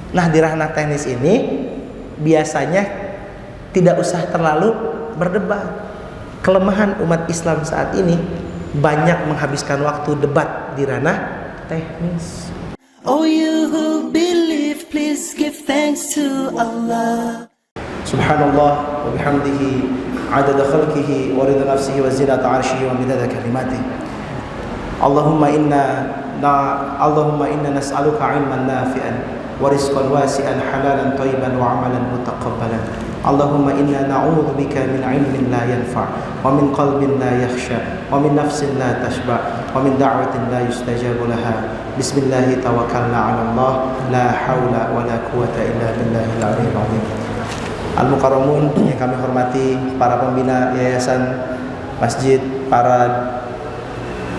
Nah, di ranah teknis ini biasanya tidak usah terlalu berdebat. Kelemahan umat Islam saat ini banyak menghabiskan waktu debat di ranah teknis. Oh, you who believe, please give thanks to Allah. Subhanallah wa bihamdihi adada khalqihi wa rida nafsihi wa zinata arshihi wa midada kalimatihi. Allahumma inna nas'aluka ilman nafi'an wa rizqan wasi'an halalan thayyiban wa amalan mutaqabbalan. Allahumma inna na'udzubika min ilmin la yanfa' wa min qalbin la yakhsha wa min nafsin la tashba' wa min da'watin la yustajabu laha. Bismillahi tawakkalna 'ala Allah, la haula wa la quwwata illa billahil 'aliyyil 'azim. Al-Mukarramun yang kami hormati, para pembina yayasan masjid, para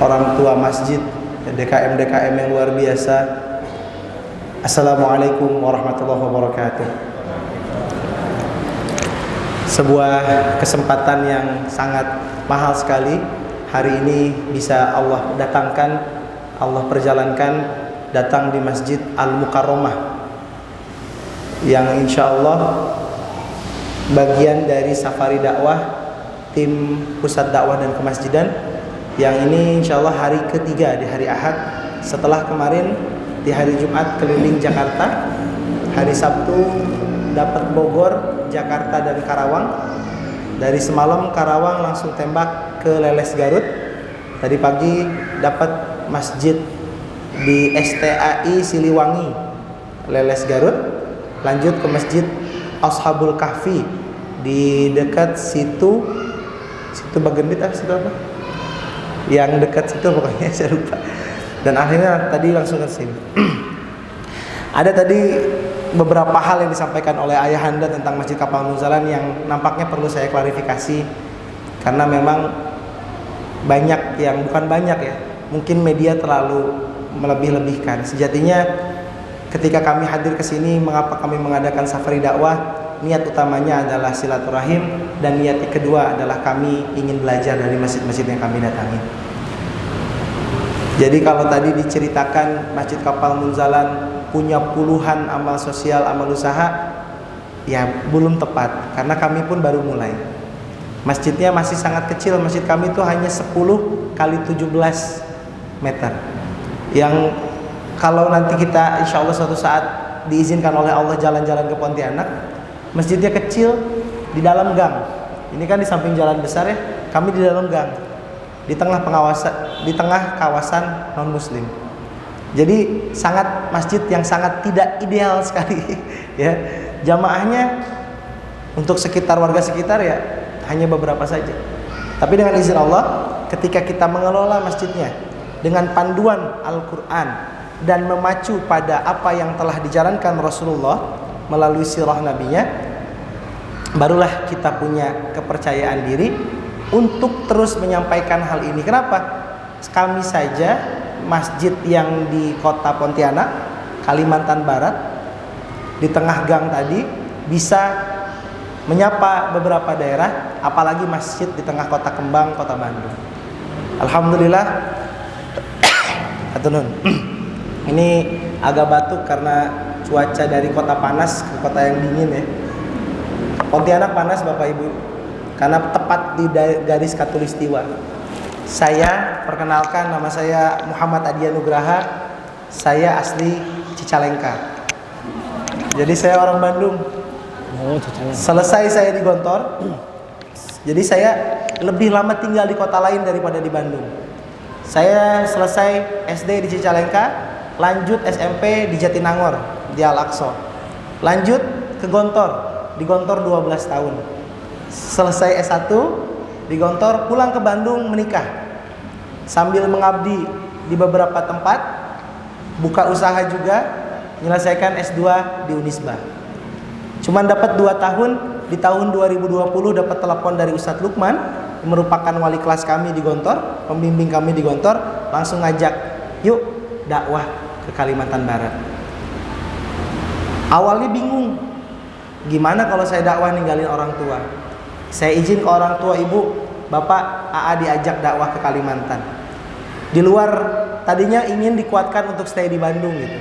orang tua masjid, DKM-DKM yang luar biasa. Assalamualaikum warahmatullahi wabarakatuh. Sebuah kesempatan yang sangat mahal sekali hari ini bisa Allah datangkan, Allah perjalankan datang di Masjid Al-Mukarramah yang insya Allah bagian dari safari dakwah tim pusat dakwah dan kemasjidan yang ini insya Allah hari ketiga di hari Ahad setelah kemarin di hari Jumat keliling Jakarta, hari Sabtu dapat Bogor, Jakarta dan Karawang. Dari semalam Karawang langsung tembak ke Leles Garut. Tadi pagi dapat masjid di STAI Siliwangi Leles Garut, lanjut ke masjid Ashabul Kahfi di dekat situ Bagendit situ apa? Yang dekat situ pokoknya saya lupa. Dan akhirnya tadi langsung ke sini. Ada tadi beberapa hal yang disampaikan oleh ayahanda tentang Masjid Kapal Munzalan yang nampaknya perlu saya klarifikasi karena memang banyak yang bukan banyak ya, mungkin media terlalu melebih-lebihkan. Sejatinya ketika kami hadir ke sini, mengapa kami mengadakan safari dakwah? Niat utamanya adalah silaturahim dan niat kedua adalah kami ingin belajar dari masjid-masjid yang kami datangi. Jadi kalau tadi diceritakan Masjid Kapal Munzalan punya puluhan amal sosial, amal usaha, ya belum tepat karena kami pun baru mulai. Masjidnya masih sangat kecil, masjid kami itu hanya 10 kali 17 meter. Yang kalau nanti kita insya Allah suatu saat diizinkan oleh Allah jalan-jalan ke Pontianak, masjidnya kecil di dalam gang. Ini kan di samping jalan besar ya, kami di dalam gang, di tengah kawasan non muslim. Jadi sangat masjid yang sangat tidak ideal sekali ya. Jamaahnya untuk sekitar warga sekitar ya hanya beberapa saja. Tapi dengan izin Allah, ketika kita mengelola masjidnya dengan panduan Al-Qur'an dan memacu pada apa yang telah dijalankan Rasulullah melalui sirah nabinya, barulah kita punya kepercayaan diri untuk terus menyampaikan hal ini. Kenapa? Kami saja masjid yang di kota Pontianak, Kalimantan Barat, di tengah gang tadi bisa menyapa beberapa daerah, apalagi masjid di tengah kota kembang, kota Bandung. Alhamdulillah. Atunun. Ini agak batuk karena cuaca dari kota panas ke kota yang dingin ya. Pontianak panas Bapak Ibu karena tepat di garis khatulistiwa. Saya perkenalkan, nama saya Muhammad Adi Nugraha. Saya asli Cicalengka. Jadi saya orang Bandung. Selesai saya di Gontor. Jadi saya lebih lama tinggal di kota lain daripada di Bandung. Saya selesai SD di Cicalengka, lanjut SMP di Jatinangor, di Al-Aqsa. Lanjut ke Gontor, di Gontor 12 tahun. Selesai S1 di Gontor, pulang ke Bandung menikah. Sambil mengabdi di beberapa tempat, buka usaha juga, menyelesaikan S2 di Unisba. Cuman dapat 2 tahun, di tahun 2020 dapat telepon dari Ustadz Lukman, yang merupakan wali kelas kami di Gontor, pembimbing kami di Gontor, langsung ngajak, yuk dakwah ke Kalimantan Barat. Awalnya bingung, gimana kalau saya dakwah ninggalin orang tua? Saya izin ke orang tua, ibu, bapak, AA diajak dakwah ke Kalimantan. Di luar tadinya ingin dikuatkan untuk stay di Bandung gitu.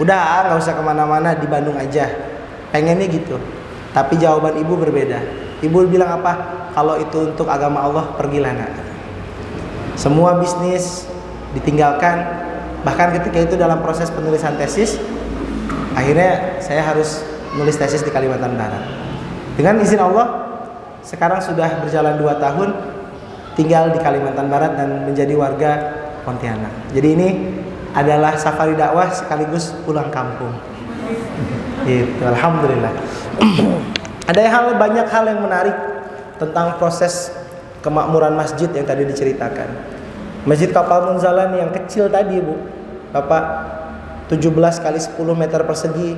Udah nggak usah kemana-mana, di Bandung aja. Pengennya gitu. Tapi jawaban ibu berbeda. Ibu bilang apa? Kalau itu untuk agama Allah, pergilah nak. Semua bisnis ditinggalkan. Bahkan ketika itu dalam proses penulisan tesis, akhirnya saya harus nulis tesis di Kalimantan Barat. Dengan izin Allah, sekarang sudah berjalan 2 tahun tinggal di Kalimantan Barat dan menjadi warga Pontianak. Jadi ini adalah safari dakwah sekaligus pulang kampung. Gitu, alhamdulillah. Ada banyak hal yang menarik tentang proses kemakmuran masjid yang tadi diceritakan. Masjid Kapal Munzalan yang kecil tadi, Bu. Bapak, 17 kali 10 meter persegi.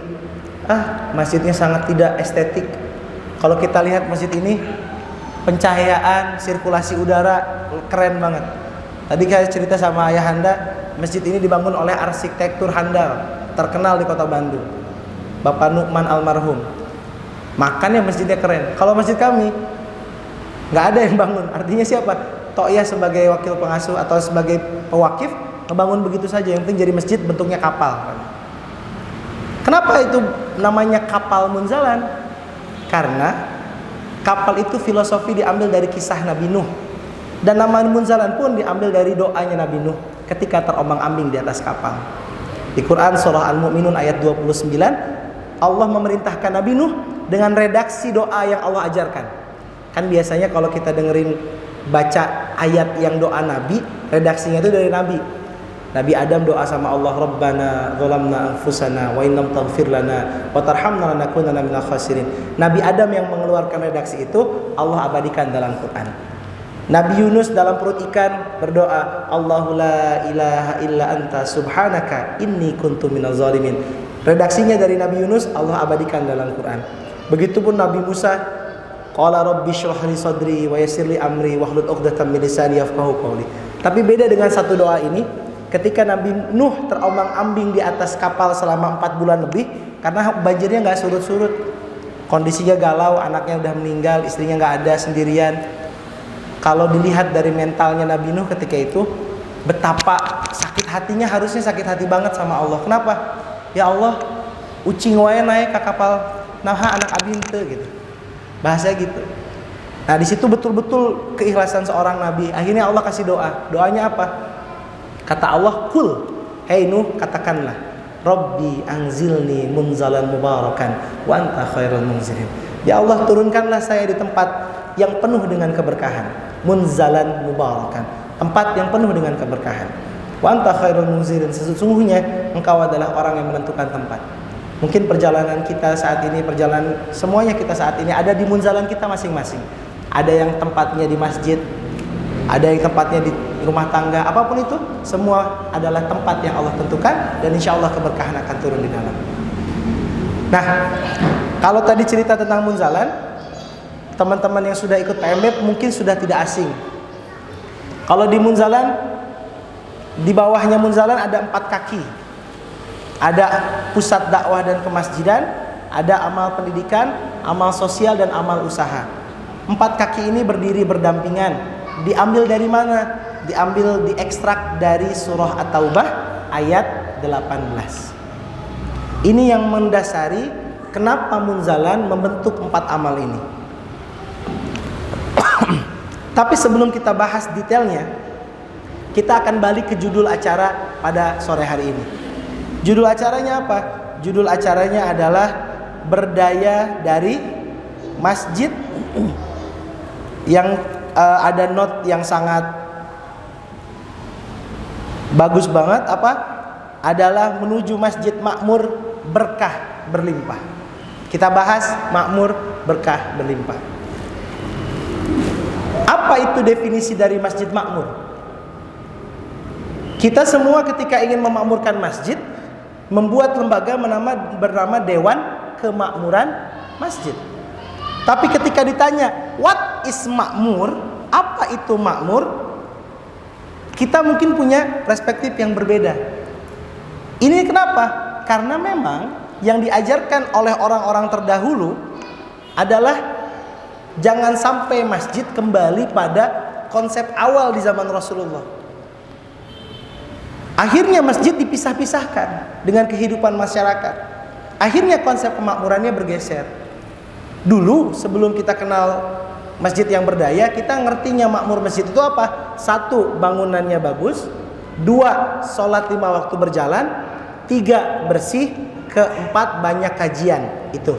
Masjidnya sangat tidak estetik. Kalau kita lihat masjid ini, pencahayaan, sirkulasi udara keren banget. Tadi saya cerita sama ayahanda, masjid ini dibangun oleh arsitektur handal terkenal di kota Bandung, Bapak Nukman almarhum. Makanya masjidnya keren. Kalau masjid kami nggak ada yang bangun. Artinya siapa? To'yah sebagai wakil pengasuh atau sebagai pewakif ngebangun begitu saja. Yang penting jadi masjid bentuknya kapal. Kenapa itu namanya Kapal Munzalan? Karena kapal itu filosofi diambil dari kisah Nabi Nuh. Dan nama Munzalan pun diambil dari doanya Nabi Nuh ketika terombang-ambing di atas kapal. Di Quran surah Al-Mu'minun ayat 29, Allah memerintahkan Nabi Nuh dengan redaksi doa yang Allah ajarkan. Kan biasanya kalau kita dengerin baca ayat yang doa Nabi, redaksinya itu dari Nabi. Nabi Adam doa sama Allah, Rabbana zalamna anfusana wa innam taghfir lana wa tarhamna lanakunanna minal khasirin. Nabi Adam yang mengeluarkan redaksi itu Allah abadikan dalam Quran. Nabi Yunus dalam perut ikan berdoa, Allahu la ilaha illa anta subhanaka inni kuntu minaz zalimin. Redaksinya dari Nabi Yunus Allah abadikan dalam Quran. Begitupun Nabi Musa, qala rabbi shrah li sadri wa yassir li amri wahlul 'uqdatam min lisani yafqahu qawli. Tapi beda dengan satu doa ini, ketika Nabi Nuh terombang-ambing di atas kapal selama 4 bulan lebih karena banjirnya nggak surut-surut, kondisinya galau, anaknya udah meninggal, istrinya nggak ada, sendirian. Kalau dilihat dari mentalnya Nabi Nuh ketika itu, betapa sakit hatinya, harusnya sakit hati banget sama Allah. Kenapa? Ya Allah, ucing wae naik ke kapal naha anak abdi teu gitu. Bahasa gitu. Nah, di situ betul-betul keikhlasan seorang nabi. Akhirnya Allah kasih doa. Doanya apa? Kata Allah, "Kul, hei Nuh, katakanlah, Rabbi anzilni munzalan mubarakan wa anta khairul munzilin." Ya Allah, turunkanlah saya di tempat yang penuh dengan keberkahan. Munzalan mubarakan, tempat yang penuh dengan keberkahan. Wa anta khairul munzilin, sesungguhnya engkau adalah orang yang menentukan tempat. Mungkin perjalanan kita saat ini, perjalanan semuanya kita saat ini ada di munzalan kita masing-masing. Ada yang tempatnya di masjid, ada yang tempatnya di rumah tangga, apapun itu, semua adalah tempat yang Allah tentukan dan insya Allah keberkahan akan turun di dalam. Nah, kalau tadi cerita tentang munzalan, teman-teman yang sudah ikut PMB mungkin sudah tidak asing. Kalau di munzalan, di bawahnya munzalan ada 4 kaki. Ada pusat dakwah dan kemasjidan, ada amal pendidikan, amal sosial dan amal usaha. 4 kaki ini berdiri berdampingan. Diambil dari mana? Diambil, diekstrak dari surah At-Taubah ayat 18. Ini yang mendasari kenapa munzalan membentuk 4 amal ini. Tapi sebelum kita bahas detailnya, kita akan balik ke judul acara pada sore hari ini. Judul acaranya apa? Judul acaranya adalah berdaya dari masjid yang ada note yang sangat bagus banget, apa? Adalah menuju masjid makmur berkah berlimpah. Kita bahas makmur berkah berlimpah. Apa itu definisi dari masjid makmur? Kita semua ketika ingin memakmurkan masjid, membuat lembaga bernama Dewan Kemakmuran Masjid. Tapi ketika ditanya, what is makmur? Apa itu makmur? Kita mungkin punya perspektif yang berbeda. Ini kenapa? Karena memang yang diajarkan oleh orang-orang terdahulu adalah jangan sampai masjid kembali pada konsep awal di zaman Rasulullah. Akhirnya masjid dipisah-pisahkan dengan kehidupan masyarakat. Akhirnya konsep kemakmurannya bergeser. Dulu sebelum kita kenal masjid yang berdaya, kita ngertinya makmur masjid itu apa? 1, bangunannya bagus. 2, sholat 5 waktu berjalan. 3, bersih. 4, banyak kajian. Itu.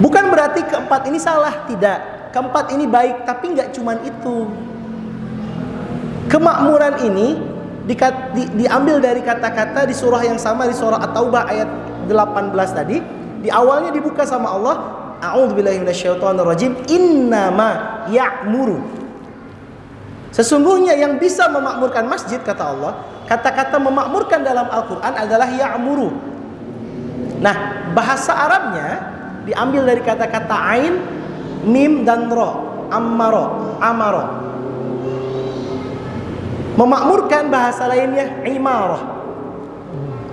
Bukan berarti keempat ini salah, tidak. Keempat ini baik, tapi nggak cuman itu. Kemakmuran ini diambil dari kata-kata di surah yang sama, di surah At-Taubah ayat 18 tadi. Di awalnya dibuka sama Allah, a'udzubillahi minasyaitonirrajim, innama ya'muru. Sesungguhnya yang bisa memakmurkan masjid, kata Allah, kata-kata memakmurkan dalam Al-Quran adalah ya'muru. Nah, bahasa Arabnya diambil dari kata-kata ain, mim, dan ro, amaro. Memakmurkan bahasa lainnya imarah.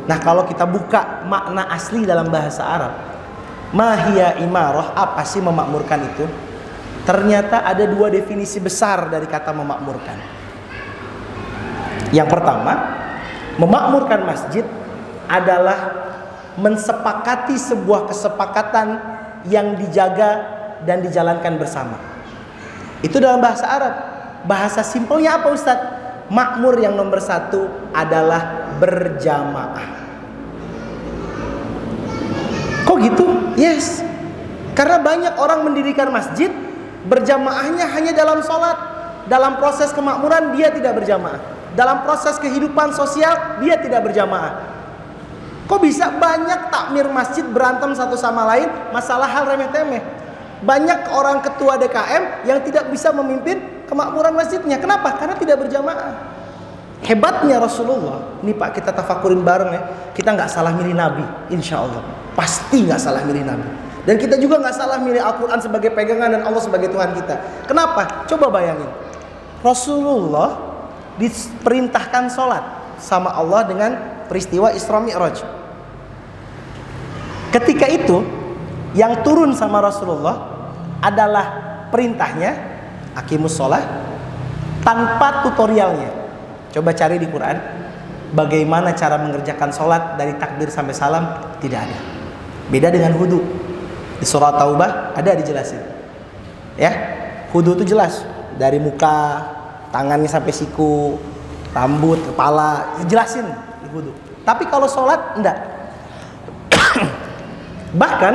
Nah, kalau kita buka makna asli dalam bahasa Arab, mahia imarah, apa sih memakmurkan itu? Ternyata ada 2 definisi besar dari kata memakmurkan. Yang pertama, memakmurkan masjid adalah mensepakati sebuah kesepakatan yang dijaga dan dijalankan bersama. Itu dalam bahasa Arab. Bahasa simpelnya apa, Ustadz? Makmur yang nomor 1 adalah berjamaah. Kok gitu? Yes. Karena banyak orang mendirikan masjid, berjamaahnya hanya dalam sholat. Dalam proses kemakmuran dia tidak berjamaah. Dalam proses kehidupan sosial dia tidak berjamaah. Kok bisa banyak takmir masjid berantem satu sama lain masalah hal remeh-temeh? Banyak orang ketua DKM yang tidak bisa memimpin kemakmuran masjidnya. Kenapa? Karena tidak berjamaah. Hebatnya Rasulullah. Ini Pak, kita tafakurin bareng ya. Kita nggak salah milih Nabi, insya Allah. Pasti nggak salah milih Nabi. Dan kita juga nggak salah milih Al-Quran sebagai pegangan dan Allah sebagai Tuhan kita. Kenapa? Coba bayangin. Rasulullah diperintahkan sholat sama Allah dengan peristiwa Isra Mi'raj. Ketika itu yang turun sama Rasulullah adalah perintahnya aqimus sholat tanpa tutorialnya. Coba cari di Quran bagaimana cara mengerjakan sholat dari takbir sampai salam, tidak ada. Beda dengan wudu. Di surah Taubah ada dijelasin. Ya, wudu itu jelas dari muka, tangannya sampai siku, rambut, kepala, jelasin di wudu. Tapi kalau sholat enggak. Bahkan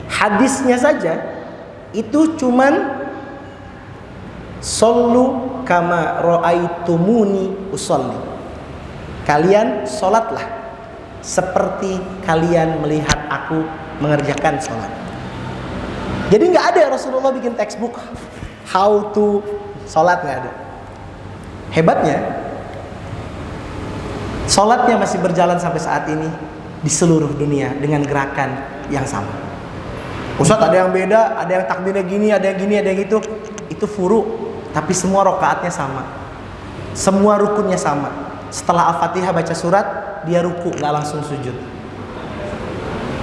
hadisnya saja itu cuman sallu kama ra'aitumuni usolli. Kalian sholatlah seperti kalian melihat aku mengerjakan sholat. Jadi nggak ada Rasulullah bikin textbook how to sholat, nggak ada. Hebatnya sholatnya masih berjalan sampai saat ini di seluruh dunia dengan gerakan yang sama. Ustadz, ada yang beda, ada yang takbirnya gini, ada yang gini, ada yang itu. Itu furu, tapi semua rokaatnya sama, semua rukunnya sama. Setelah Al-Fatihah baca surat, dia ruku, nggak langsung sujud.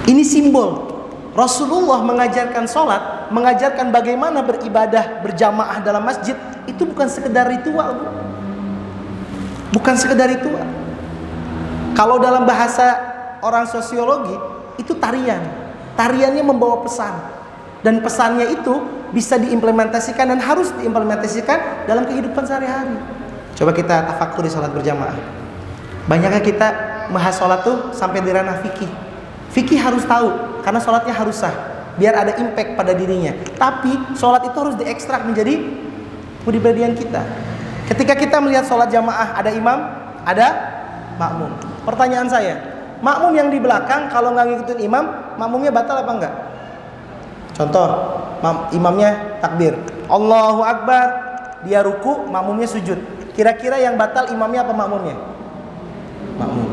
Ini simbol Rasulullah mengajarkan sholat, mengajarkan bagaimana beribadah berjamaah dalam masjid. Itu bukan sekedar ritual, bukan sekedar ritual. Kalau dalam bahasa orang sosiologi itu tarian. Tariannya membawa pesan, dan pesannya itu bisa diimplementasikan dan harus diimplementasikan dalam kehidupan sehari-hari. Coba kita tafakur di sholat berjamaah. Banyaknya kita bahas sholat tuh sampai di ranah fikih. Fikih harus tahu karena sholatnya harus sah, biar ada impact pada dirinya. Tapi sholat itu harus diekstrak menjadi kepribadian kita. Ketika kita melihat sholat jamaah, ada imam, ada makmum. Pertanyaan saya, makmum yang di belakang kalau nggak ngikutin imam, makmumnya batal apa enggak? Contoh, imamnya takbir, Allahu Akbar, dia ruku, makmumnya sujud. Kira-kira yang batal imamnya apa makmumnya? Makmum.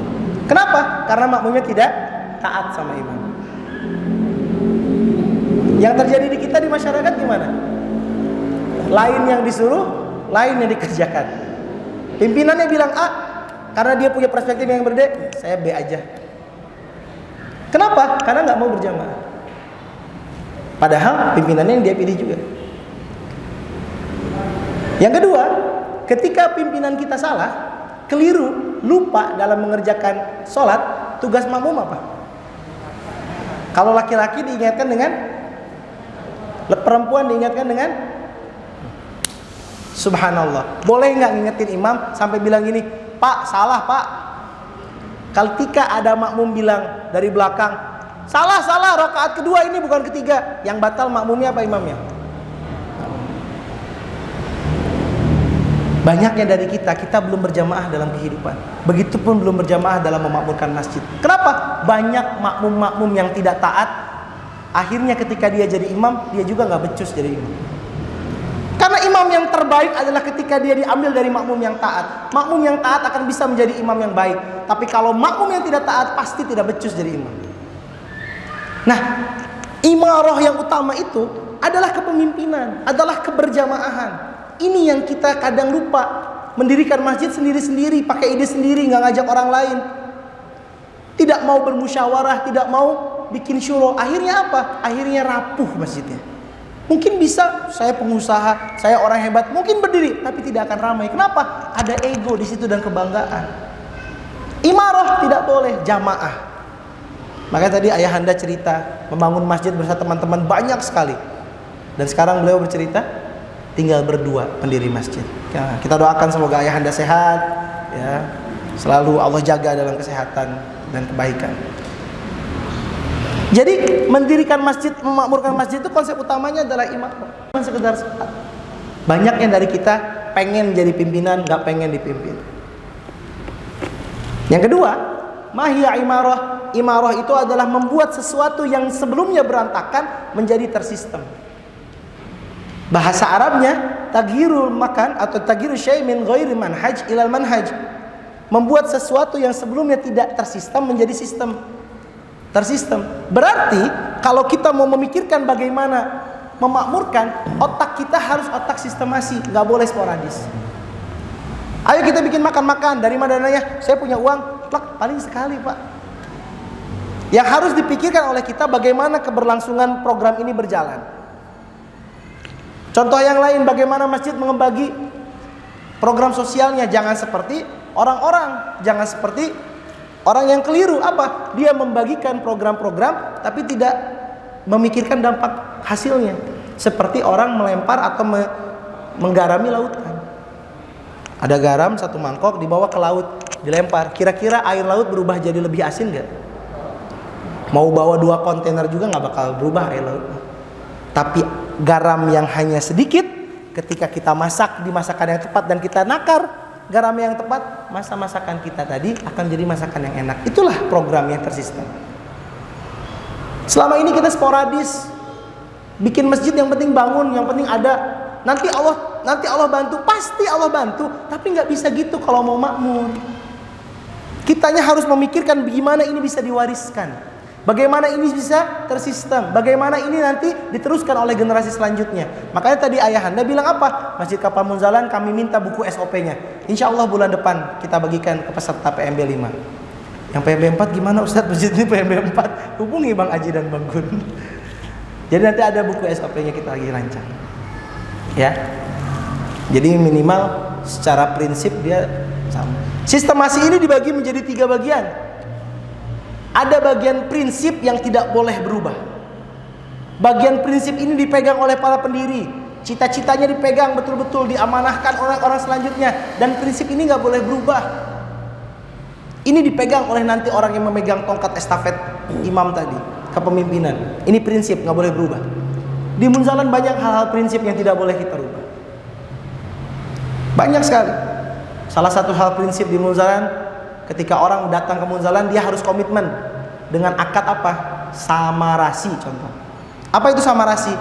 Kenapa? Karena makmumnya tidak taat sama imam. Yang terjadi di kita di masyarakat gimana? Lain yang disuruh, lain yang dikerjakan. Pimpinannya bilang A, karena dia punya perspektif yang berbeda, saya B aja. Kenapa? Karena nggak mau berjamaah. Padahal pimpinannya yang dia pilih juga. Yang kedua, ketika pimpinan kita salah, keliru, lupa dalam mengerjakan sholat, tugas makmum apa? Kalau laki-laki diingatkan dengan, perempuan diingatkan dengan subhanallah. Boleh nggak ngingetin imam sampai bilang gini, Pak salah Pak? Ketika ada makmum bilang dari belakang, salah, rakaat kedua ini bukan ketiga, yang batal makmumnya apa imamnya? Banyaknya dari kita belum berjamaah dalam kehidupan. Begitupun belum berjamaah dalam memakmurkan masjid. Kenapa? Banyak makmum-makmum yang tidak taat. Akhirnya ketika dia jadi imam, dia juga nggak becus jadi imam. Karena imam yang terbaik adalah ketika dia diambil dari makmum yang taat. Makmum yang taat akan bisa menjadi imam yang baik. Tapi kalau makmum yang tidak taat, pasti tidak becus jadi imam. Nah, imarah yang utama itu adalah kepemimpinan, adalah keberjamaahan. Ini yang kita kadang lupa. Mendirikan masjid sendiri-sendiri, pakai ide sendiri, nggak ngajak orang lain. Tidak mau bermusyawarah, tidak mau bikin syuro. Akhirnya apa? Akhirnya rapuh masjidnya. Mungkin bisa, saya pengusaha, saya orang hebat, mungkin berdiri, tapi tidak akan ramai. Kenapa? Ada ego di situ dan kebanggaan. Imarah tidak boleh, jamaah. Makanya tadi ayahanda cerita membangun masjid bersama teman-teman banyak sekali. Dan sekarang beliau bercerita tinggal berdua pendiri masjid. Ya, kita doakan semoga ayahanda sehat, ya, selalu Allah jaga dalam kesehatan dan kebaikan. Jadi mendirikan masjid, memakmurkan masjid itu konsep utamanya adalah imarah. Bukan sekedar sholat. Banyak yang dari kita pengen jadi pimpinan, nggak pengen dipimpin. Yang kedua, mahia imarah. Imarah itu adalah membuat sesuatu yang sebelumnya berantakan menjadi tersistem. Bahasa Arabnya taghyirul makan atau taghyirul syai' min ghairi manhaj ilal manhaj. Membuat sesuatu yang sebelumnya tidak tersistem menjadi sistem. Tersistem. Berarti kalau kita mau memikirkan bagaimana memakmurkan, otak kita harus otak sistemasi, nggak boleh sporadis. Ayo kita bikin makan-makan, dari mana dananya? Saya punya uang, plak, paling sekali Pak. Yang harus dipikirkan oleh kita bagaimana keberlangsungan program ini berjalan. Contoh yang lain, bagaimana masjid mengembagi program sosialnya. Jangan seperti orang-orang, jangan seperti orang yang keliru. Apa? Dia membagikan program-program tapi tidak memikirkan dampak hasilnya. Seperti orang melempar atau menggarami lautan. Ada garam satu mangkok dibawa ke laut, dilempar. Kira-kira air laut berubah jadi lebih asin gak? Mau bawa 2 kontainer juga gak bakal berubah air laut. Tapi garam yang hanya sedikit, ketika kita masak di masakan yang tepat dan kita nakar garam yang tepat, masakan kita tadi akan jadi masakan yang enak. Itulah program yang tersistem. Selama ini kita sporadis, bikin masjid yang penting bangun, yang penting ada. Nanti Allah bantu, pasti Allah bantu. Tapi nggak bisa gitu kalau mau makmur. Kitanya harus memikirkan bagaimana ini bisa diwariskan. Bagaimana ini bisa tersistem? Bagaimana ini nanti diteruskan oleh generasi selanjutnya? Makanya tadi ayahanda bilang apa? Masjid Kapal Munzalan kami minta buku SOP-nya. Insya Allah bulan depan kita bagikan ke peserta PMB 5. Yang PMB 4 gimana Ustadz? Masjid ini PMB 4. Hubungi Bang Aji dan Bang Gun. Jadi nanti ada buku SOP-nya kita lagi rancang. Ya. Jadi minimal secara prinsip dia sama. Sistemasi ini dibagi menjadi 3 bagian. Ada bagian prinsip yang tidak boleh berubah. Bagian prinsip ini dipegang oleh para pendiri. Cita-citanya dipegang betul-betul, diamanahkan oleh orang selanjutnya. Dan prinsip ini gak boleh berubah. Ini dipegang oleh nanti orang yang memegang tongkat estafet imam tadi, kepemimpinan. Ini prinsip, gak boleh berubah. Di Munzalan banyak hal-hal prinsip yang tidak boleh kita rubah. Banyak sekali. Salah satu hal prinsip di Munzalan, ketika orang datang ke Munzalan, dia harus komitmen dengan akad apa? Samarasi contoh. Apa itu samarasi?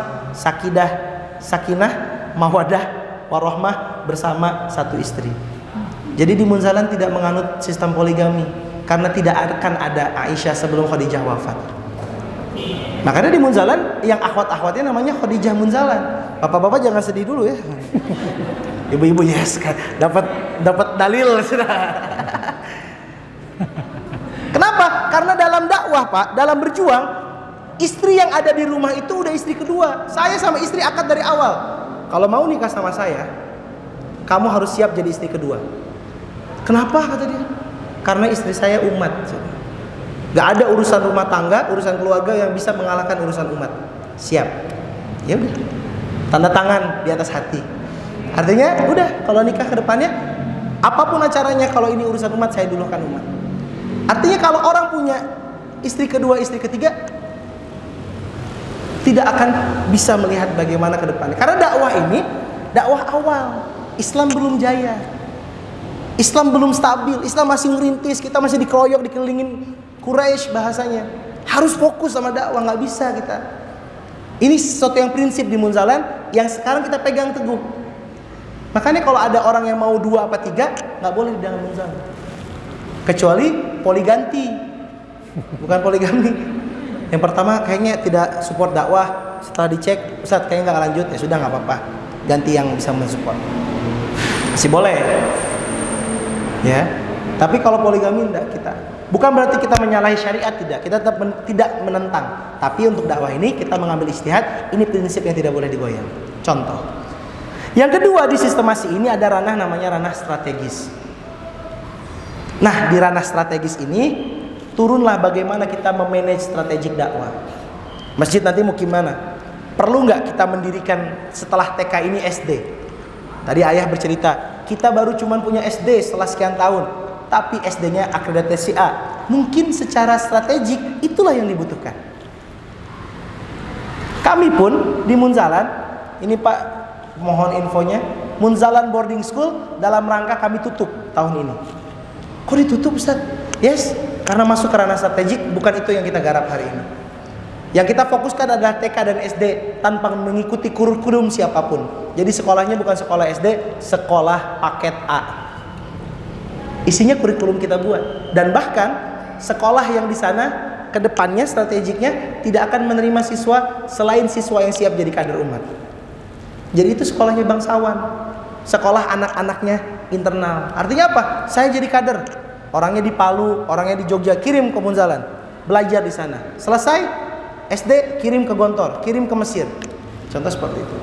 Sakinah, mawadah, warahmah bersama satu istri. Jadi di Munzalan tidak menganut sistem poligami karena tidak akan ada Aisyah sebelum Khadijah wafat. Makanya di Munzalan yang akhwat-akhwatnya namanya Khadijah Munzalan. Bapak-bapak jangan sedih dulu ya. Ibu-ibu yes kan dapat dalil sudah. Kenapa? Karena dalam dakwah Pak, dalam berjuang, istri yang ada di rumah itu udah istri kedua. Saya sama istri akad dari awal. Kalau mau nikah sama saya, kamu harus siap jadi istri kedua. Kenapa kata dia? Karena istri saya umat. Gak ada urusan rumah tangga, urusan keluarga yang bisa mengalahkan urusan umat. Siap. Ya udah. Tanda tangan di atas hati. Artinya udah, kalau nikah ke depannya apapun acaranya, kalau ini urusan umat, saya dulukan umat. Artinya kalau orang punya istri kedua, istri ketiga, tidak akan bisa melihat bagaimana ke depannya. Karena dakwah ini dakwah awal. Islam belum jaya. Islam belum stabil, Islam masih ngerintis, kita masih dikeroyok, dikelilingin Quraisy bahasanya. Harus fokus sama dakwah, nggak bisa kita. Ini sesuatu yang prinsip di Munzalan yang sekarang kita pegang teguh. Makanya kalau ada orang yang mau 2 apa 3, nggak boleh di dalam Munzalan. Kecuali poliganti, bukan poligami. Yang pertama kayaknya tidak support dakwah, setelah dicek, Ustaz kayaknya nggak lanjut, ya sudah nggak apa-apa, ganti yang bisa mensupport. Masih boleh. Ya, tapi kalau poligami enggak kita. Bukan berarti kita menyalahi syariat, tidak. Kita tetap tidak menentang. Tapi untuk dakwah ini kita mengambil ijtihad, ini prinsip yang tidak boleh digoyang. Contoh. Yang kedua di sistemasi ini ada ranah namanya ranah strategis. Nah, di ranah strategis ini turunlah bagaimana kita memanage strategik dakwah. Masjid nanti mau gimana? Perlu nggak kita mendirikan setelah TK ini SD? Tadi ayah bercerita, kita baru cuman punya SD setelah sekian tahun, tapi SD-nya akreditasi A. Mungkin secara strategik itulah yang dibutuhkan. Kami pun di Munzalan, ini Pak mohon infonya, Munzalan Boarding School dalam rangka kami tutup tahun ini. Kok ditutup Ustaz? Yes, karena masuk ke ranah strategik, bukan itu yang kita garap hari ini. Yang kita fokuskan adalah TK dan SD tanpa mengikuti kurikulum siapapun. Jadi sekolahnya bukan sekolah SD, sekolah paket A. Isinya kurikulum kita buat. Dan bahkan sekolah yang di sana ke depannya strategiknya tidak akan menerima siswa selain siswa yang siap jadi kader umat. Jadi itu sekolahnya bangsawan. Sekolah anak-anaknya internal. Artinya apa? Saya jadi kader. Orangnya di Palu, orangnya di Jogja, kirim ke Munzalan. Belajar di sana. Selesai SD kirim ke Gontor, kirim ke Mesir. Contoh seperti itu.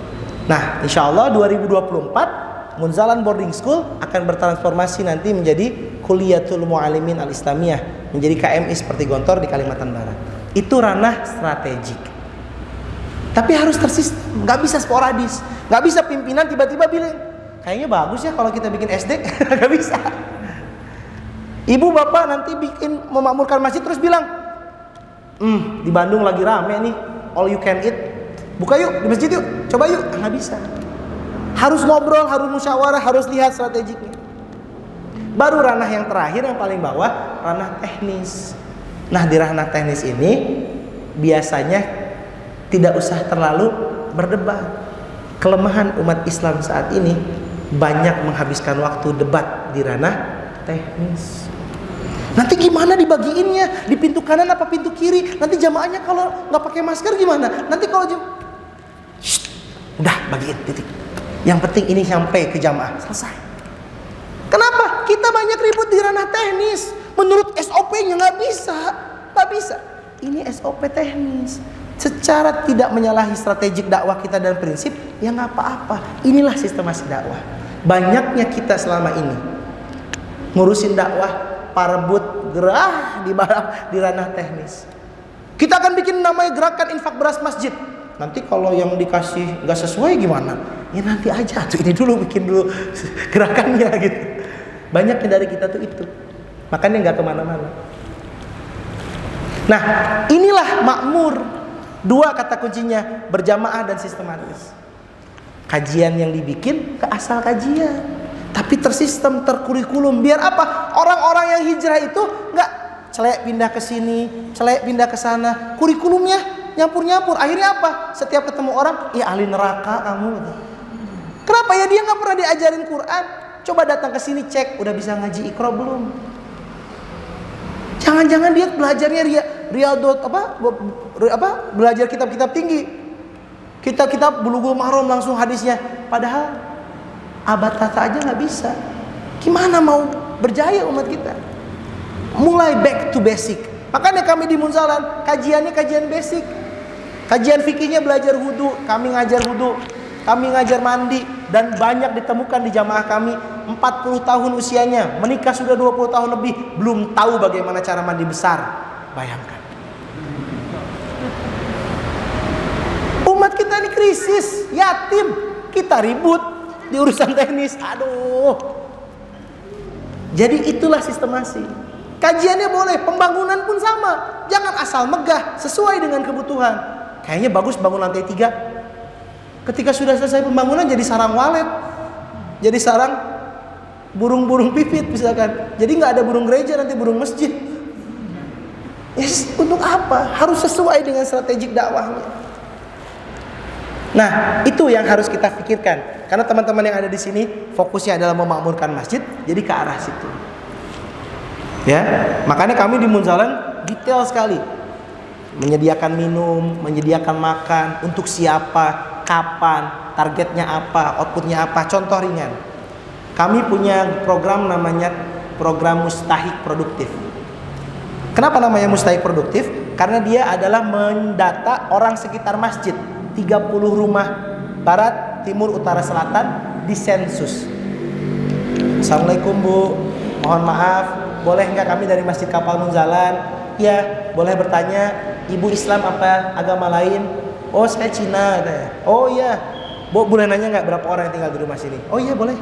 Nah, insya Allah 2024 Munzalan Boarding School akan bertransformasi nanti menjadi Kuliyatul Mu'alimin Al-Islamiyah, menjadi KMI seperti Gontor di Kalimantan Barat. Itu ranah strategik. Tapi harus tersistem, nggak bisa sporadis, nggak bisa pimpinan tiba-tiba bilang, kayaknya bagus ya kalau kita bikin SD, nggak bisa. Ibu bapak nanti bikin memakmurkan masjid terus bilang, di Bandung lagi rame nih, all you can eat, buka yuk di masjid yuk, coba yuk. Nggak bisa. Harus ngobrol, harus musyawarah, harus lihat strategiknya. Baru ranah yang terakhir yang paling bawah, ranah teknis. Nah di ranah teknis ini biasanya tidak usah terlalu berdebat. Kelemahan umat Islam saat ini banyak menghabiskan waktu debat di ranah teknis. Nanti gimana dibagiinnya? Di pintu kanan apa pintu kiri? Nanti jamaahnya kalau nggak pakai masker gimana? Nanti kalau udah bagiin titik. Yang penting ini sampai ke jamaah, selesai. Kenapa? Kita banyak ribut di ranah teknis. Menurut SOP-nya nggak bisa. Ini SOP teknis. Secara tidak menyalahi strategik dakwah kita dan prinsip, ya nggak apa-apa. Inilah sistemasi dakwah. Banyaknya kita selama ini ngurusin dakwah, parebut gerah di ranah teknis. Kita akan bikin namanya gerakan infak beras masjid. Nanti kalau yang dikasih nggak sesuai gimana? Ya nanti aja tuh, ini dulu bikin dulu gerakannya gitu. Banyak dari kita tuh itu. Makanya nggak kemana-mana. Nah inilah makmur. 2 kata kuncinya, berjamaah dan sistematis. Kajian yang dibikin ke asal kajian, tapi tersistem, terkurikulum. Biar apa? Orang-orang yang hijrah itu nggak celek pindah ke sini, celek pindah ke sana. Kurikulumnya nyampur-nyampur. Akhirnya apa? Setiap ketemu orang, ya ahli neraka kamu. Kenapa ya? Dia nggak pernah diajarin Quran. Coba datang ke sini cek, udah bisa ngaji Iqra belum? Jangan-jangan dia belajarnya Riyadut belajar kitab-kitab tinggi. Kitab-kitab Bulughul Maram langsung hadisnya. Padahal abad tata aja nggak bisa. Gimana mau berjaya umat kita? Mulai back to basic. Makanya kami di Munzalan kajiannya kajian basic. Kajian fikihnya belajar wudu, kami ngajar wudu. kami ngajar mandi, dan banyak ditemukan di jamaah kami 40 tahun usianya, menikah sudah 20 tahun lebih, belum tahu bagaimana cara mandi besar. Bayangkan. Umat kita ini krisis, yatim, kita ribut di urusan teknis. Aduh. Jadi itulah sistemasi. Kajiannya boleh, pembangunan pun sama. Jangan asal megah, sesuai dengan kebutuhan. Kayaknya bagus bangun lantai 3. Ketika sudah selesai pembangunan jadi sarang walet, jadi sarang burung-burung pipit misalkan. Jadi nggak ada burung gereja, nanti burung masjid. Yes, untuk apa? Harus sesuai dengan strategik dakwahnya. Nah, itu yang harus kita pikirkan. Karena teman-teman yang ada di sini fokusnya adalah memakmurkan masjid, jadi ke arah situ. Ya, makanya kami di Munzalan detail sekali. Menyediakan minum, menyediakan makan, untuk siapa, kapan, targetnya apa, outputnya apa. Contoh ringan, kami punya program namanya program Mustahik Produktif. Kenapa namanya Mustahik Produktif? Karena dia adalah mendata orang sekitar masjid, 30 rumah barat, timur, utara, selatan, disensus. Assalamualaikum Bu, mohon maaf, boleh nggak kami dari Masjid Kapal Munzalan? Ya, boleh bertanya, Ibu Islam apa agama lain? Oh, saya Cina. Oh iya, Bu boleh nanya nggak berapa orang yang tinggal di rumah sini? Oh iya boleh.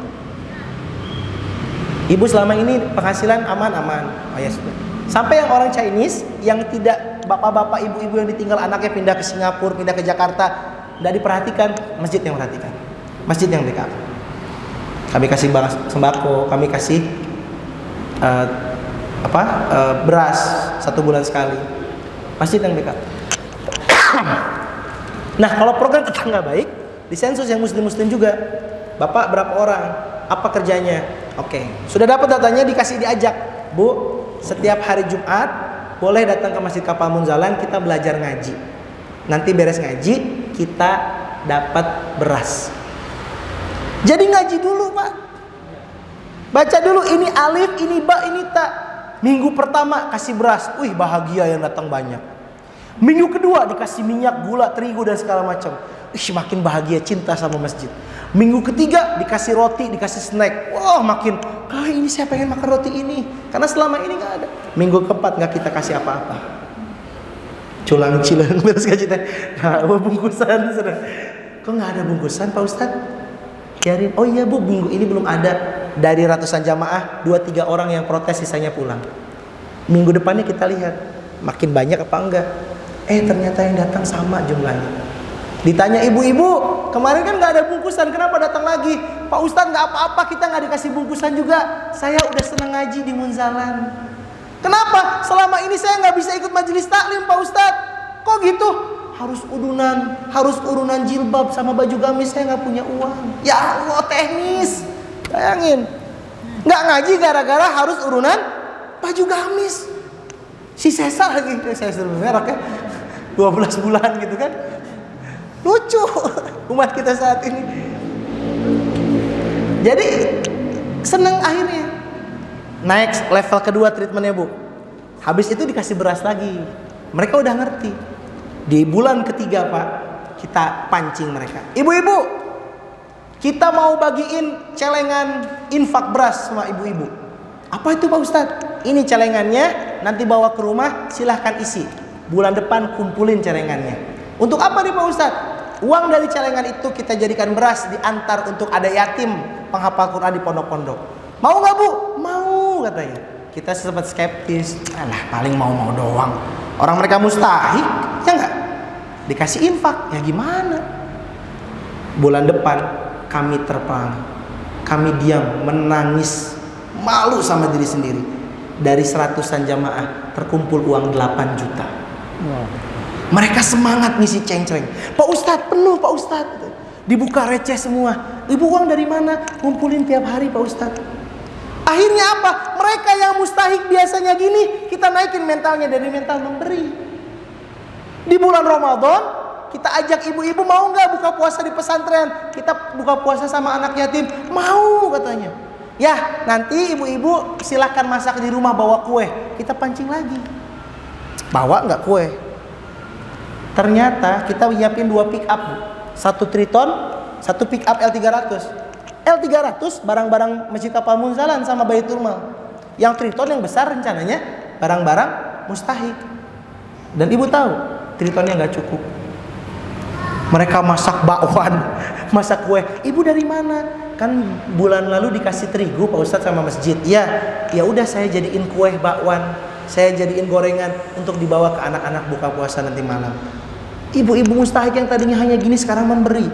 Ibu selama ini penghasilan aman-aman. Oh ya sudah. Sampai yang orang Chinese yang tidak, bapak-bapak, ibu-ibu yang ditinggal anaknya pindah ke Singapura, pindah ke Jakarta, tidak diperhatikan, masjid yang perhatikan, masjid yang backup. Kami kasih sembako, kami kasih beras 1 bulan sekali, masjid yang backup. Nah, kalau program tetangga baik, disensus yang muslim-muslim juga. Bapak berapa orang? Apa kerjanya? Oke, sudah dapat datanya, dikasih diajak, Bu, setiap hari Jumat boleh datang ke Masjid Kapal Munzalan, kita belajar ngaji. Nanti beres ngaji, kita dapat beras. Jadi ngaji dulu, Pak. Baca dulu, ini alif, ini ba, ini ta. Minggu pertama kasih beras, wih bahagia yang datang banyak. Minggu kedua dikasih minyak, gula, terigu dan segala macam. Ih, makin bahagia, cinta sama masjid. Minggu ketiga dikasih roti, dikasih snack. Wah, makin, ini saya pengen makan roti ini, karena selama ini nggak ada. Minggu keempat nggak kita kasih apa-apa. Culang-cilang beres gaji teh. Nah, bungkusan sudah. Kok nggak ada bungkusan, Pak Ustadz? Kiarin. Oh iya Bu, minggu ini belum ada. Dari ratusan jamaah, 2-3 orang yang protes, sisanya pulang. Minggu depannya kita lihat makin banyak apa enggak. Ternyata yang datang sama jumlahnya. Ditanya ibu-ibu, kemarin kan nggak ada bungkusan, kenapa datang lagi? Pak Ustadz nggak apa-apa, kita nggak dikasih bungkusan juga. Saya udah seneng ngaji di Munzalan. Kenapa? Selama ini saya nggak bisa ikut majelis taklim, Pak Ustadz. Kok gitu? Harus urunan jilbab sama baju gamis, saya nggak punya uang. Ya Allah, teknis. Bayangin, nggak ngaji gara-gara harus urunan baju gamis. Si Sesa lagi, saya suruh merek ya, 12 bulan gitu kan. Lucu umat kita saat ini. Jadi seneng akhirnya. Naik level kedua treatmentnya Bu. Habis itu dikasih beras lagi. Mereka udah ngerti. Di bulan ketiga Pak, kita pancing mereka. Ibu-ibu, kita mau bagiin celengan infak beras sama ibu-ibu. Apa itu Pak Ustadz? Ini celengannya, nanti bawa ke rumah, silahkan isi. Bulan depan kumpulin celengannya. Untuk apa nih Pak Ustadz? Uang dari celengan itu kita jadikan beras, diantar untuk ada yatim penghafal Quran di pondok-pondok. Mau nggak Bu? Mau katanya. Kita sempat skeptis. Alah, paling mau doang. Orang mereka mustahik, ya nggak? Dikasih infak, ya gimana? Bulan depan kami terperang, kami diam, menangis, malu sama diri sendiri. Dari 100-an jamaah terkumpul uang 8 juta. Mereka semangat ngisi cengcreng. Pak Ustadz penuh Pak Ustadz. Dibuka receh semua. Ibu uang dari mana? Ngumpulin tiap hari Pak Ustadz. Akhirnya apa? Mereka yang mustahik biasanya gini, kita naikin mentalnya dari mental memberi. Di bulan Ramadan kita ajak ibu-ibu, mau nggak buka puasa di pesantren? Kita buka puasa sama anak yatim. Mau katanya. Ya nanti ibu-ibu silakan masak di rumah, bawa kue. Kita pancing lagi. Bawa nggak kue? Ternyata kita nyiapin 2 pick up, 1 Triton, Satu pick up L300. L300 barang-barang Masjid Kapal Munzalan sama Baitul Mal. Yang Triton yang besar rencananya barang-barang mustahik. Dan ibu tahu Tritonnya nggak cukup. Mereka masak bakwan, masak kue. Ibu dari mana? Kan bulan lalu dikasih terigu Pak Ustadz sama masjid. Ya udah saya jadiin kue bakwan, saya jadiin gorengan untuk dibawa ke anak-anak buka puasa nanti malam. Ibu-ibu mustahik yang tadinya hanya gini sekarang memberi.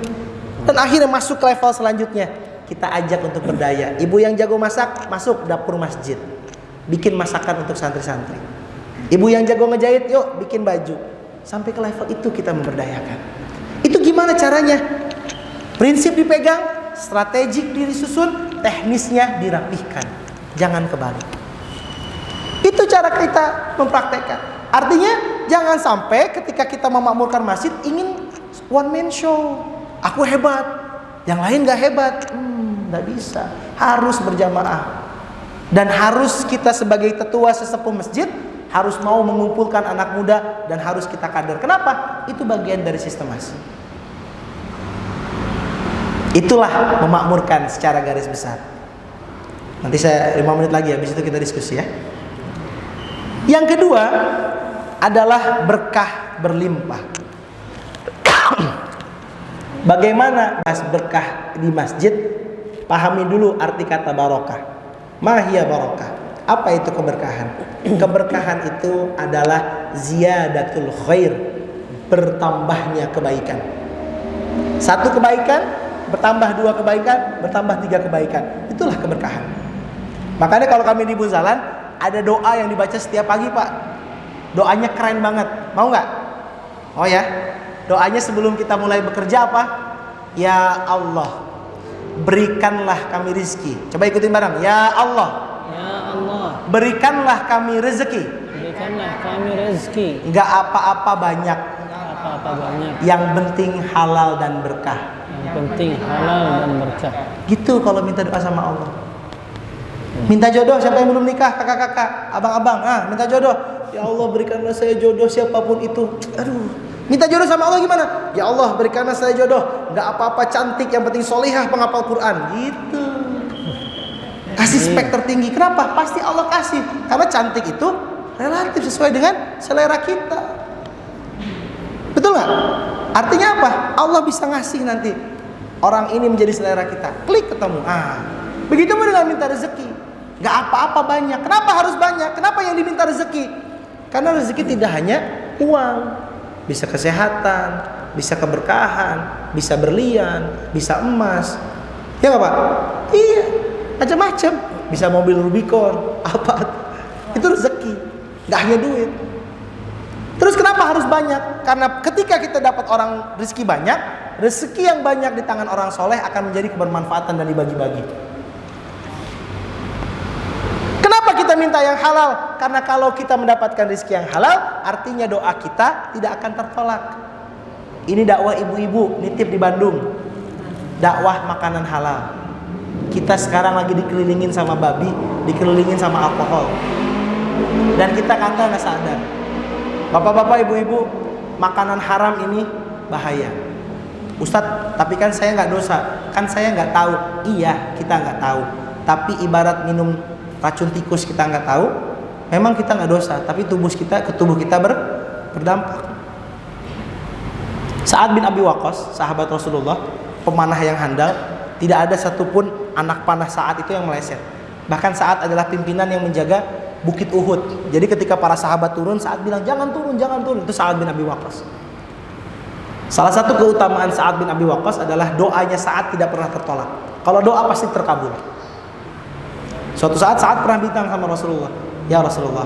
Dan akhirnya masuk ke level selanjutnya. Kita ajak untuk berdaya. Ibu yang jago masak, masuk dapur masjid. Bikin masakan untuk santri-santri. Ibu yang jago ngejahit, yuk bikin baju. Sampai ke level itu kita memberdayakan. Itu gimana caranya? Prinsip dipegang, strategik disusun, teknisnya dirapihkan. Jangan kebalik. Itu cara kita mempraktekkan. Artinya jangan sampai ketika kita memakmurkan masjid ingin one man show. Aku hebat, yang lain gak hebat. Gak bisa. Harus berjamaah. Dan harus kita sebagai tetua sesepuh masjid harus mau mengumpulkan anak muda dan harus kita kader. Kenapa? Itu bagian dari sistemasi. Itulah memakmurkan secara garis besar. Nanti saya 5 menit lagi, habis itu kita diskusi ya. Yang kedua adalah berkah berlimpah. Bagaimana berkah di masjid? Pahami dulu arti kata barokah. Mahia barokah. Apa itu keberkahan? Keberkahan itu adalah ziyadatul khair, bertambahnya kebaikan. Satu kebaikan bertambah 2 kebaikan, bertambah 3 kebaikan. Itulah keberkahan. Makanya kalau kami di Bunzalan ada doa yang dibaca setiap pagi, Pak. Doanya keren banget. Mau nggak? Oh ya. Doanya sebelum kita mulai bekerja apa? Ya Allah, berikanlah kami rizki. Coba ikutin bareng. Ya Allah, Ya Allah, berikanlah kami rezeki. berikanlah kami rezeki. Nggak apa-apa banyak. Apa-apa banyak. Yang penting halal dan berkah. Yang penting halal dan berkah. Gitu kalau minta doa sama Allah. Minta jodoh, siapa yang belum nikah? Kakak-kakak, abang-abang, minta jodoh. Ya Allah, berikanlah saya jodoh siapapun itu. Aduh, minta jodoh sama Allah gimana? Ya Allah, berikanlah saya jodoh. Nggak apa-apa cantik, yang penting solihah penghafal Quran. Gitu. Kasih spek tertinggi. Kenapa? Pasti Allah kasih. Karena cantik itu relatif sesuai dengan selera kita. Betul nggak? Artinya apa? Allah bisa ngasih nanti orang ini menjadi selera kita. Klik ketemu. Begitu pun dengan minta rezeki. Nggak apa-apa banyak. Kenapa harus banyak? Kenapa yang diminta rezeki? Karena rezeki tidak hanya uang, bisa kesehatan, bisa keberkahan, bisa berlian, bisa emas. Ya nggak Pak? Iya, macam-macam. Bisa mobil Rubicon, apa? Itu rezeki, nggak hanya duit. Terus kenapa harus banyak? Karena ketika kita dapat orang rezeki banyak, rezeki yang banyak di tangan orang soleh akan menjadi kebermanfaatan dan dibagi-bagi. Kenapa kita minta yang halal? Karena kalau kita mendapatkan rezeki yang halal, artinya doa kita tidak akan tertolak. Ini dakwah ibu-ibu nitip di Bandung. Dakwah makanan halal. Kita sekarang lagi dikelilingin sama babi, dikelilingin sama alkohol. Dan kita kata nggak sadar. Bapak-bapak, ibu-ibu, makanan haram ini bahaya. Ustadz, tapi kan saya nggak dosa. Kan saya nggak tahu. Iya, kita nggak tahu. Tapi ibarat minum racun tikus kita nggak tahu, memang kita nggak dosa, tapi tubuh kita berdampak. Sa'ad bin Abi Waqqas, sahabat Rasulullah, pemanah yang handal, tidak ada satupun anak panah Sa'ad itu yang meleset. Bahkan Sa'ad adalah pimpinan yang menjaga Bukit Uhud. Jadi ketika para sahabat turun, Sa'ad bilang jangan turun. Itu Sa'ad bin Abi Waqqas. Salah satu keutamaan Sa'ad bin Abi Waqqas adalah doanya Sa'ad tidak pernah tertolak. Kalau doa pasti terkabul. Suatu saat Sa'ad pernah bilang sama Rasulullah, ya Rasulullah,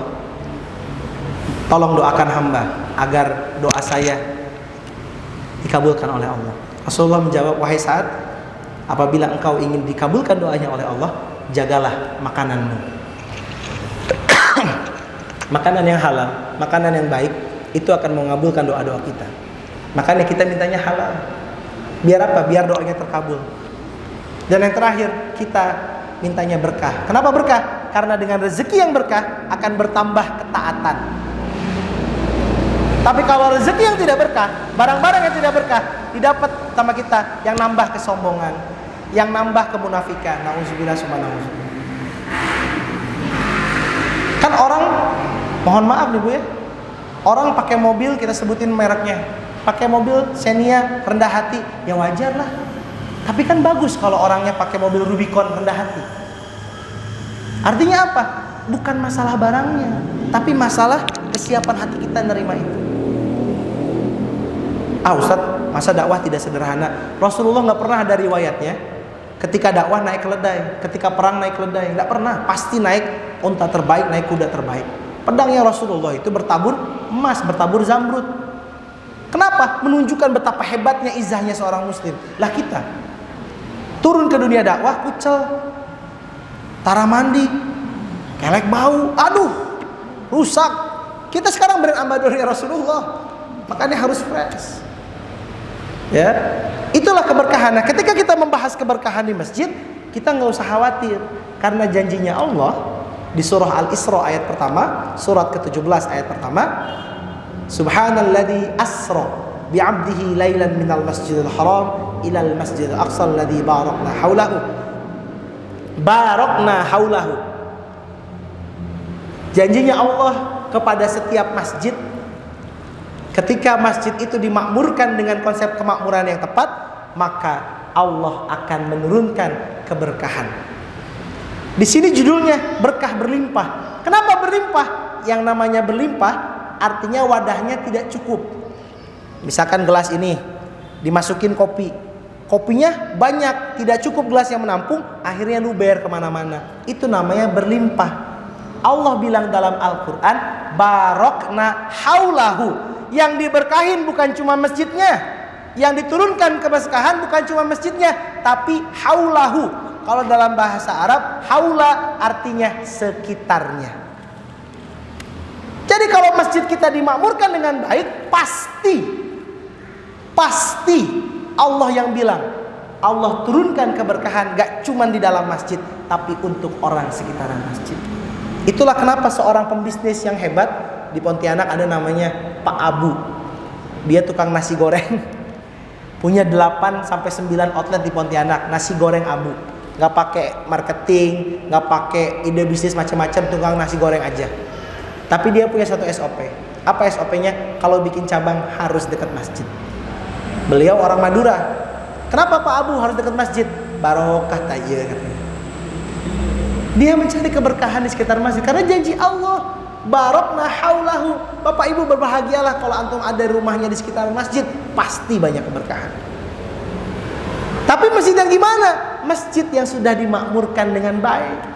tolong doakan hamba agar doa saya dikabulkan oleh Allah. Rasulullah menjawab, wahai Sa'ad, apabila engkau ingin dikabulkan doanya oleh Allah, jagalah makananmu. Makanan yang halal, makanan yang baik, itu akan mengabulkan doa-doa kita. Makanya kita mintanya halal. Biar apa? Biar doanya terkabul. Dan yang terakhir, kita mintanya berkah. Kenapa berkah? Karena dengan rezeki yang berkah akan bertambah ketaatan. Tapi kalau rezeki yang tidak berkah, barang-barang yang tidak berkah didapat sama kita, yang nambah kesombongan, yang nambah kemunafikan. Nauzubillah summa nauzubillah. Kan orang, mohon maaf nih Bu ya, orang pakai mobil, kita sebutin mereknya, pakai mobil Xenia rendah hati, ya wajar lah. Tapi kan bagus kalau orangnya pakai mobil Rubicon rendah hati. Artinya apa? Bukan masalah barangnya, tapi masalah kesiapan hati kita nerima itu. Ustaz, masa dakwah tidak sederhana? Rasulullah nggak pernah ada riwayatnya ketika dakwah naik keledai, ketika perang naik keledai, nggak pernah. Pasti naik unta terbaik, naik kuda terbaik. Pedangnya Rasulullah itu bertabur emas, bertabur zamrud. Kenapa? Menunjukkan betapa hebatnya izahnya seorang muslim. Lah kita turun ke dunia dakwah kucel, tara mandi, kelek bau, aduh, rusak. Kita sekarang brand ambassador Rasulullah, makanya harus fresh. Ya, itulah keberkahan. Nah, ketika kita membahas keberkahan di masjid, kita nggak usah khawatir, karena janjinya Allah di surah Al-Isra ayat pertama, surat ke-17 ayat pertama, Subhanalladzi asra bi'abdihi lailan minal masjidil haram ilal masjidil aqsa alladzi barakna haulahu. Barakna haulahu. Janjinya Allah kepada setiap masjid, ketika masjid itu dimakmurkan dengan konsep kemakmuran yang tepat, maka Allah akan menurunkan keberkahan. Di sini judulnya berkah berlimpah. Kenapa berlimpah? Yang namanya berlimpah artinya wadahnya tidak cukup. Misalkan gelas ini dimasukin kopi, kopinya banyak, tidak cukup gelas yang menampung, akhirnya luber kemana-mana. Itu namanya berlimpah. Allah bilang dalam Al-Quran, barokna haulahu. Yang diberkahin bukan cuma masjidnya, yang diturunkan keberkahan bukan cuma masjidnya, tapi haulahu. Kalau dalam bahasa Arab, haula artinya sekitarnya. Jadi kalau masjid kita dimakmurkan dengan baik, pasti Allah yang bilang, Allah turunkan keberkahan gak cuma di dalam masjid, tapi untuk orang sekitaran masjid. Itulah kenapa seorang pembisnis yang hebat di Pontianak ada namanya Pak Abu. Dia tukang nasi goreng. Punya 8 sampai 9 outlet di Pontianak, nasi goreng Abu. Gak pakai marketing, gak pakai ide bisnis macam-macam, tukang nasi goreng aja. Tapi dia punya satu SOP. Apa SOP-nya? Kalau bikin cabang harus dekat masjid. Beliau orang Madura. Kenapa Pak Abu harus dekat masjid? Barokah tajir katanya. Dia mencari keberkahan di sekitar masjid karena janji Allah, barokna haulahu. Bapak Ibu berbahagialah kalau antum ada rumahnya di sekitar masjid, pasti banyak keberkahan. Tapi masjid yang gimana? Masjid yang sudah dimakmurkan dengan baik.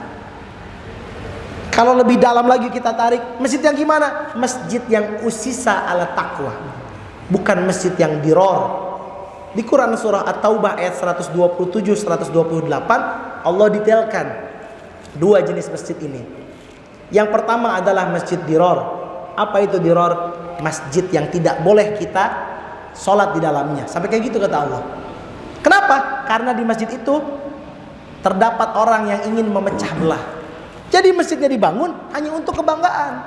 Kalau lebih dalam lagi kita tarik, masjid yang gimana? Masjid yang usisa ala taqwa, bukan masjid yang diror. Di Quran surah At-Taubah ayat 127-128 Allah detailkan dua jenis masjid ini. Yang pertama adalah masjid diror. Apa itu diror? Masjid yang tidak boleh kita sholat di dalamnya. Sampai kayak gitu kata Allah. Kenapa? Karena di masjid itu terdapat orang yang ingin memecah belah. Jadi masjidnya dibangun hanya untuk kebanggaan.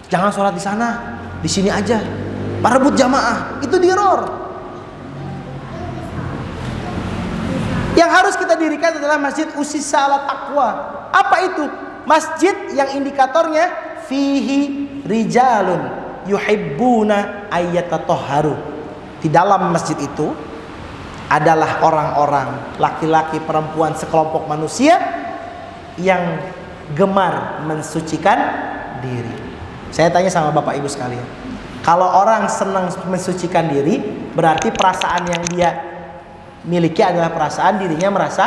Jangan sholat di sana, di sini aja. Parebut jamaah, itu diror. Yang harus kita dirikan adalah masjid usisa ala taqwa. Apa itu? Masjid yang indikatornya fihi rijalun yuhibbuna ayyatatahharu. Di dalam masjid itu adalah orang-orang, laki-laki, perempuan, sekelompok manusia yang gemar mensucikan diri. Saya tanya sama Bapak Ibu sekalian, kalau orang senang mensucikan diri, berarti perasaan yang dia miliki adalah perasaan dirinya merasa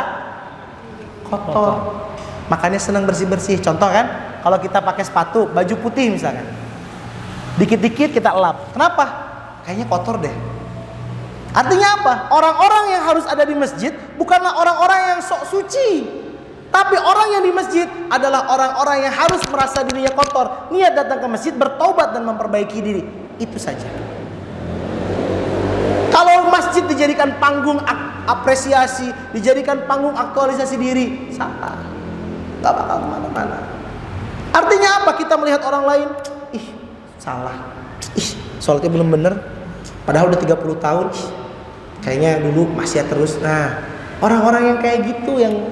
kotor. Makanya senang bersih-bersih. Contoh kan, kalau kita pakai sepatu, baju putih misalkan, dikit-dikit kita elap. Kenapa? Kayaknya kotor deh. Artinya apa? Orang-orang yang harus ada di masjid bukanlah orang-orang yang sok suci, tapi orang yang di masjid adalah orang-orang yang harus merasa dirinya kotor, niat datang ke masjid, bertaubat dan memperbaiki diri. Itu saja. Kalau masjid dijadikan panggung apresiasi, dijadikan panggung aktualisasi diri, salah. Gak bakal kemana-mana. Artinya apa? Kita melihat orang lain, ih salah, ih sholatnya belum bener, padahal udah 30 tahun, kayaknya dulu masih terus. Nah, orang-orang yang kayak gitu yang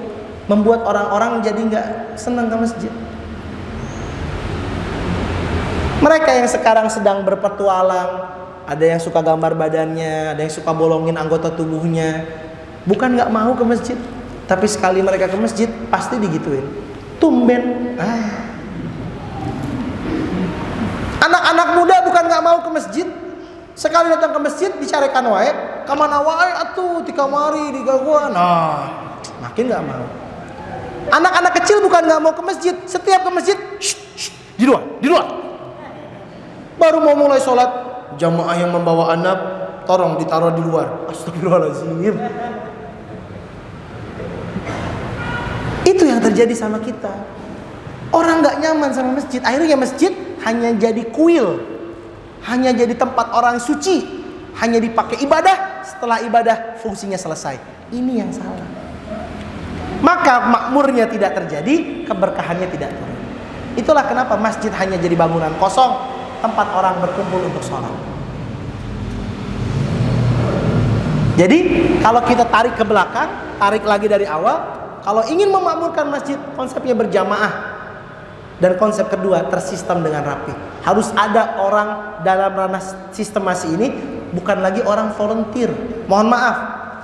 membuat orang-orang jadi nggak senang ke masjid. Mereka yang sekarang sedang berpetualang, ada yang suka gambar badannya, ada yang suka bolongin anggota tubuhnya, bukan nggak mau ke masjid, tapi sekali mereka ke masjid pasti digituin. Tumben. Anak-anak muda bukan nggak mau ke masjid, sekali datang ke masjid dicarikan wae, kamana wae atuh di kamari di gangguan. Nah, makin nggak mau. Anak-anak kecil bukan nggak mau ke masjid, setiap ke masjid, di luar. Baru mau mulai sholat, jamaah yang membawa anak, tolong ditaruh di luar. Astagfirullahaladzim. Itu yang terjadi sama kita. Orang nggak nyaman sama masjid, akhirnya masjid hanya jadi kuil, hanya jadi tempat orang suci, hanya dipakai ibadah. Setelah ibadah fungsinya selesai. Ini yang salah. Maka makmurnya tidak terjadi, keberkahannya tidak turun. Itulah kenapa masjid hanya jadi bangunan kosong, tempat orang berkumpul untuk sholat. Jadi kalau kita tarik ke belakang, tarik lagi dari awal, kalau ingin memakmurkan masjid, konsepnya berjamaah. Dan konsep kedua, tersistem dengan rapi. Harus ada orang dalam ranah sistemasi ini, bukan lagi orang volunteer. Mohon maaf,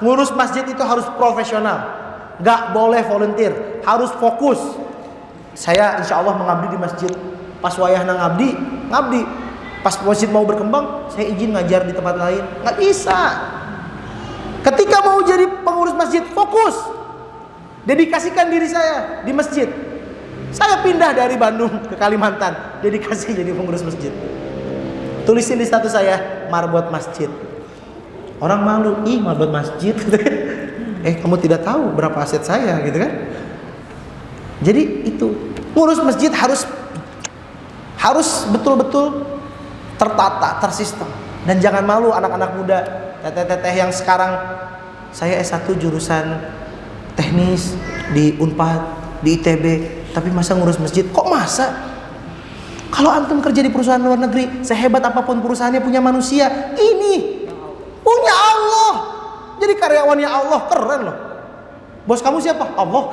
ngurus masjid itu harus profesional. Gak boleh volunteer, harus fokus. Saya insya Allah mengabdi di masjid. Pas wayahna ngabdi. Pas masjid mau berkembang, saya izin ngajar di tempat lain. Gak bisa. Ketika mau jadi pengurus masjid, fokus. Dedikasikan diri saya di masjid. Saya pindah dari Bandung ke Kalimantan, dedikasi jadi pengurus masjid. Tulisin di status saya, marbot masjid. Orang malu, marbot masjid. Kamu tidak tahu berapa aset saya, gitu kan? Jadi itu, ngurus masjid harus betul-betul tertata, tersistem. Dan jangan malu anak-anak muda, teteh-teteh yang sekarang, saya S1 jurusan teknis di Unpad, di ITB, tapi masa ngurus masjid? Kok masa? Kalau antum kerja di perusahaan luar negeri, sehebat apapun perusahaannya punya manusia, ini punya Allah. Jadi karyawannya Allah, keren loh. Bos kamu siapa? Allah.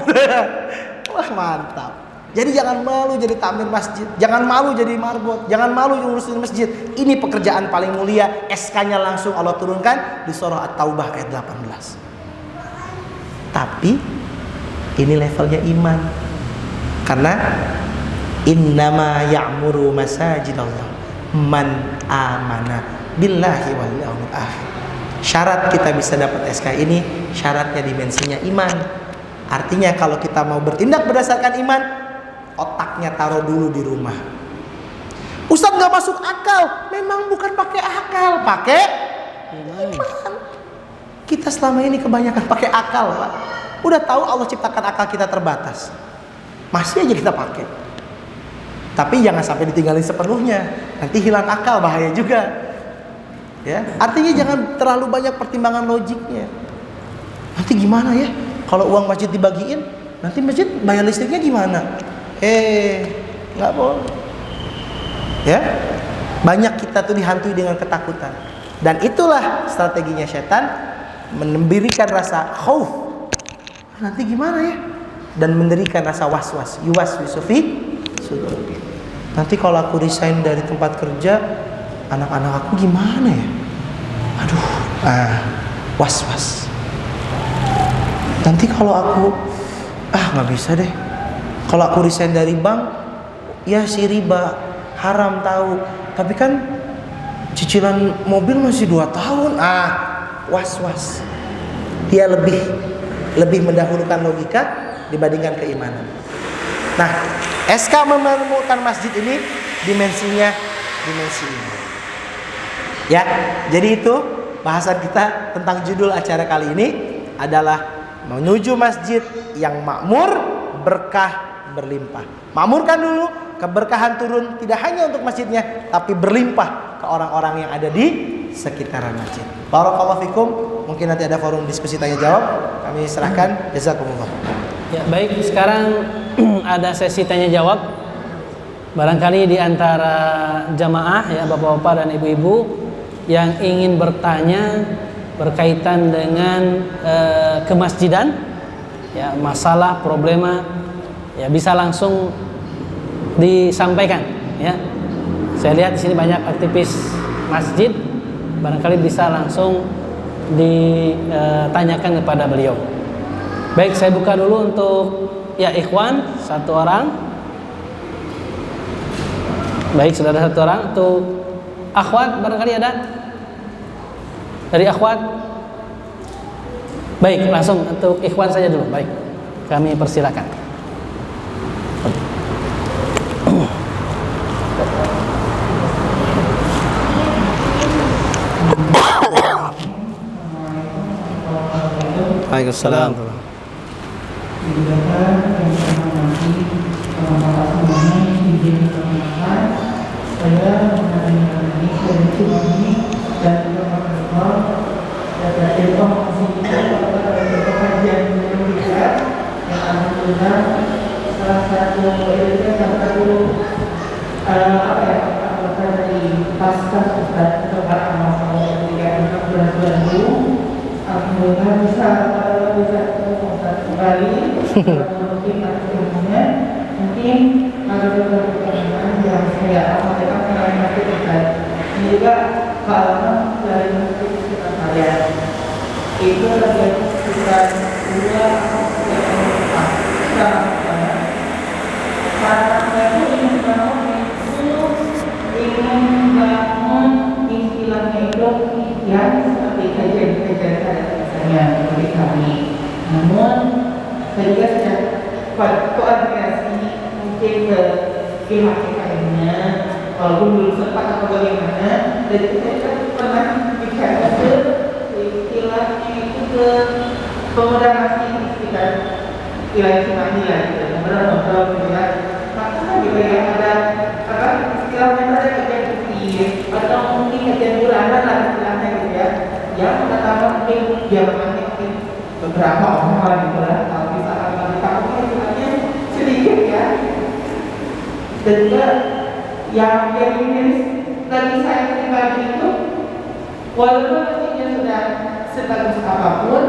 Wah, mantap. Jadi jangan malu jadi tamir masjid, jangan malu jadi marbot, jangan malu ngurusin masjid. Ini pekerjaan paling mulia, SK-nya langsung Allah turunkan di surah At-Taubah ayat 18. Tapi ini levelnya iman. Karena innama ya'muru masajidallah man amana billahi wal yawmil akhir. Syarat kita bisa dapat SK ini, syaratnya dimensinya iman. Artinya kalau kita mau bertindak berdasarkan iman, otaknya taruh dulu di rumah. Ustadz gak masuk akal. Memang bukan pakai akal, pakai iman. Kita selama ini kebanyakan pakai akal, Pak. Udah tahu Allah ciptakan akal kita terbatas, masih aja kita pakai. Tapi jangan sampai ditinggalin sepenuhnya, nanti hilang akal, bahaya juga. Ya, artinya jangan terlalu banyak pertimbangan logiknya. Nanti gimana ya kalau uang masjid dibagiin? Nanti masjid bayar listriknya gimana? Nggak boleh. Ya, banyak kita tuh dihantui dengan ketakutan. Dan itulah strateginya setan, memberikan rasa khauf. Nanti gimana ya? Dan mendirikan rasa was-was. Yuwaswisu fi sudur. Nanti kalau aku resign dari tempat kerja, anak-anak aku gimana ya? Aduh, was-was. Nanti kalau aku nggak bisa deh. Kalau aku resign dari bank, ya si riba haram tahu. Tapi kan cicilan mobil masih 2 tahun. Was-was. Dia lebih mendahulukan logika dibandingkan keimanan. Nah, SK menemukan masjid ini dimensinya dimensi ini. Ya, jadi itu bahasan kita tentang judul acara kali ini adalah menuju masjid yang makmur, berkah berlimpah. Makmurkan dulu, keberkahan turun tidak hanya untuk masjidnya, tapi berlimpah ke orang-orang yang ada di sekitaran masjid. Barakallahu fikum. Mungkin nanti ada forum diskusi tanya jawab. Kami serahkan. Jazakumullah. Ya, baik, sekarang ada sesi tanya jawab. barangkali di antara jamaah ya bapak-bapak dan ibu-ibu yang ingin bertanya berkaitan dengan kemasjidan, ya masalah problema, ya bisa langsung disampaikan. Ya, saya lihat di sini banyak aktivis masjid, barangkali bisa langsung ditanyakan kepada beliau. Baik, saya buka dulu untuk ya ikhwan, satu orang. Baik, sudah ada satu orang. Untuk akhwat barangkali ada? Dari akhwat? Baik, langsung untuk ikhwan saja dulu. Baik, kami persilakan. Waalaikumsalam. Alhamdulillah bisa kembali mungkin ada beberapa yang saya sampaikan selain itu terkait ini juga kalau dari masjid sekitar saya itu terjadi sekitar 2 karena saya ingin bangun istilahnya itu yang seperti kajian pada misalnya bagi kami. Namun saya juga sudah koordinasi mungkin ke pihak lainnya, walaupun belum sempat atau bagaimana. Dan kita pernah bicara ke istilahnya itu ke pemoderasi sekitar wilayah Cimahi lah, gitu. Ngobrol gitu. Maka juga yang ada apa istilahnya ada kajian rutin atau mungkin kajian bulanan lah istilahnya gitu ya. Yang pertama mungkin jamaahnya mungkin beberapa orang gitu lah. Kalau misalkan bagi tamunya istilahnya sedikit ya. Dan juga yang jenis bagi saya pribadi itu walaupun masjidnya sudah sebagus apapun,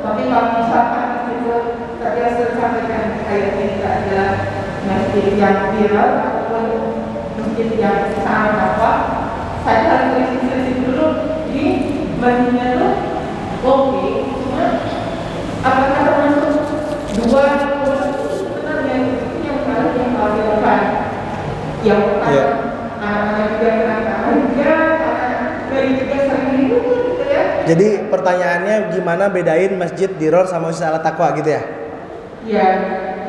tapi kalau misalkan itu terbiasa sampaikan kayaknya tidak ada masjid yang viral ataupun masjid yang sangat apa, saya harus research dulu di masjidnya tuh oke, cuma apakah termasuk 2 sebenarnya itu yang harus yang dilakukan. Yang pertama, anak-anak juga kenapa juga karena juga sering ribut gitu ya. Jadi pertanyaannya gimana bedain masjid Diror sama Masjid Al Taqwa gitu ya? Iya,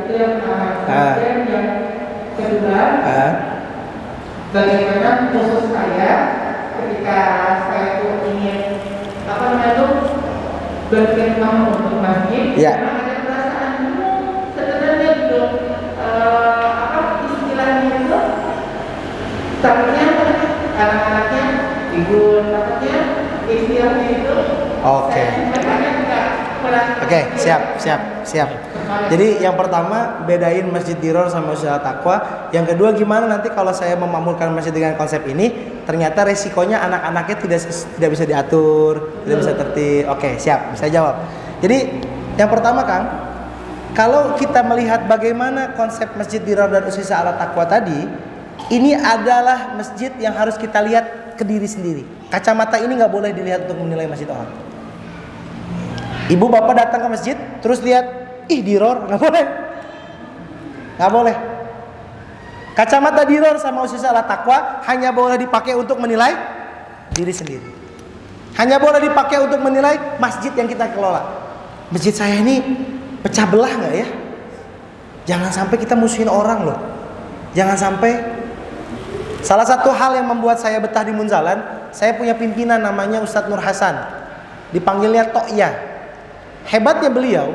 itu yang pertama. Kemudian yang kedua, bagaimana khusus saya ketika saya tuh ingin apa namanya tuh berpikir mau untuk masjid, karena ada perasaan sebenarnya gitu apa istilahnya itu takutnya anak-anaknya ibu takutnya istilahnya itu. Oke, siap. Jadi yang pertama bedain Masjid Diror sama Masjid Al Taqwa. Yang kedua gimana nanti kalau saya memakmurkan masjid dengan konsep ini, ternyata resikonya anak-anaknya tidak bisa diatur, tidak bisa tertib. Oke, siap, bisa jawab. Jadi yang pertama Kang, kalau kita melihat bagaimana konsep Masjid Diror dan Ussisa Al Taqwa tadi, ini adalah masjid yang harus kita lihat ke diri sendiri. Kacamata ini nggak boleh dilihat untuk menilai masjid orang. Ibu bapak datang ke masjid, terus lihat, ih Diror, nggak boleh. Nggak boleh. Kacamata Diror sama Ussisa Al Taqwa hanya boleh dipakai untuk menilai diri sendiri. Hanya boleh dipakai untuk menilai masjid yang kita kelola. Masjid saya ini pecah belah nggak ya? Jangan sampai kita musuhin orang loh. Jangan sampai. Salah satu hal yang membuat saya betah di Munzalan, saya punya pimpinan namanya Ustadz Nur Hasan. Dipanggilnya To'ya. Hebatnya beliau,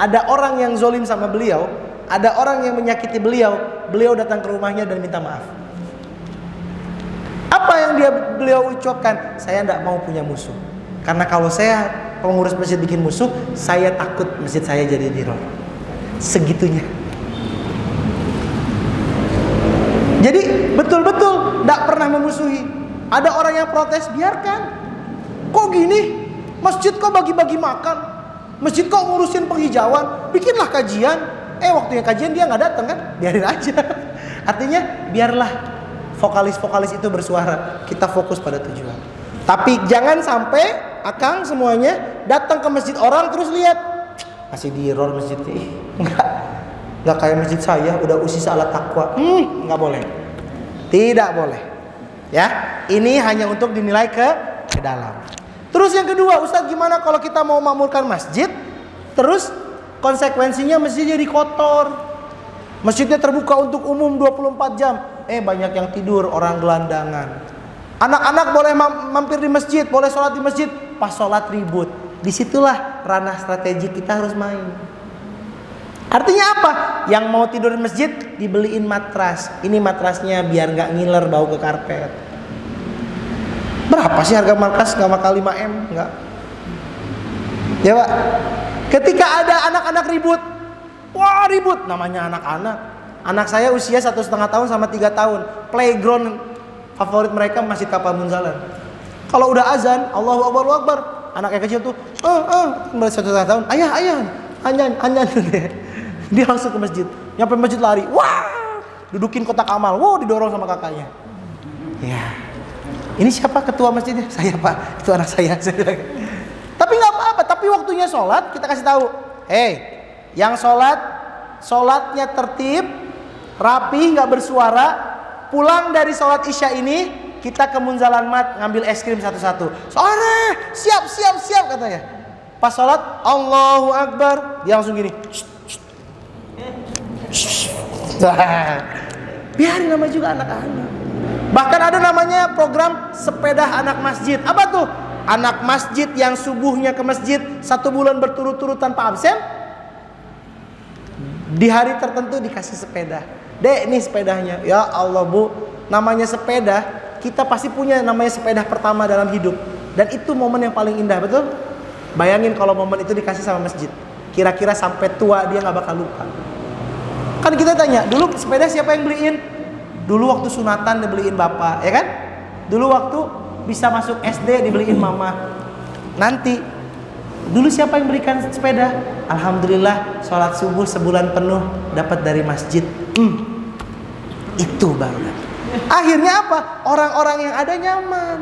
ada orang yang zolim sama beliau, ada orang yang menyakiti beliau, beliau datang ke rumahnya dan minta maaf. Apa yang beliau ucapkan? Saya tidak mau punya musuh. Karena kalau saya pengurus masjid bikin musuh, saya takut masjid saya jadi diror. Segitunya. Jadi memusuhi. Ada orang yang protes, biarkan. Kok gini? Masjid kok bagi-bagi makan? Masjid kok ngurusin penghijauan? Bikinlah kajian. Waktunya kajian dia nggak datang kan? Biarin aja. Artinya biarlah vokalis-vokalis itu bersuara. Kita fokus pada tujuan. Tapi jangan sampai akang semuanya datang ke masjid orang terus lihat masih di roar masjid ini. Nggak kayak masjid saya, udah usis alat takwa. Nggak boleh. Tidak boleh. Ya, ini hanya untuk dinilai ke dalam. Terus yang kedua, Ustadz gimana kalau kita mau makmurkan masjid, terus konsekuensinya masjid jadi kotor. Masjidnya terbuka untuk umum 24 jam. Banyak yang tidur, orang gelandangan. Anak-anak boleh mampir di masjid, boleh sholat di masjid. Pas sholat ribut. Disitulah ranah strategi kita harus main. Artinya apa? Yang mau tidur di masjid dibeliin matras. Ini matrasnya biar nggak ngiler bau ke karpet. Berapa sih harga matras? Nggak makal 5M? Nggak. Ya Pak. Ketika ada anak-anak ribut, wah ribut. Namanya anak-anak. Anak saya usia 1,5 tahun sama 3 tahun. Playground favorit mereka Masjid Kapal Munzalan. Kalau udah azan, Allahu Akbar, Allahu Akbar. Anak yang kecil tuh, kembali 1,5 tahun. Ayah, anjan. Dia langsung ke masjid. Nyampe masjid lari. Wah, dudukin kotak amal. Wow, didorong sama kakaknya. Ya. Ini siapa ketua masjidnya? Saya Pak. Itu anak saya. Tapi nggak apa-apa. Tapi waktunya sholat kita kasih tahu. Yang sholatnya tertib, rapi, nggak bersuara. Pulang dari sholat isya ini kita ke Munzalan Mat ngambil es krim satu-satu. Sore, siap katanya. Pas sholat Allahu Akbar, dia langsung gini. Biarin nama juga anak-anak. Bahkan ada namanya program sepeda anak masjid. Apa tuh? Anak masjid yang subuhnya ke masjid 1 bulan berturut-turut tanpa absen, di hari tertentu dikasih sepeda. Dek, ini sepedanya. Ya Allah Bu, namanya sepeda, kita pasti punya namanya sepeda pertama dalam hidup. Dan itu momen yang paling indah, betul? Bayangin kalau momen itu dikasih sama masjid. Kira-kira sampai tua dia gak bakal lupa. Kan kita tanya, dulu sepeda siapa yang beliin? Dulu waktu sunatan dibeliin bapak, ya kan? Dulu waktu bisa masuk SD dibeliin mama. Nanti, dulu siapa yang berikan sepeda? Alhamdulillah, sholat subuh sebulan penuh dapat dari masjid. Itu baru. Akhirnya apa? Orang-orang yang ada nyaman.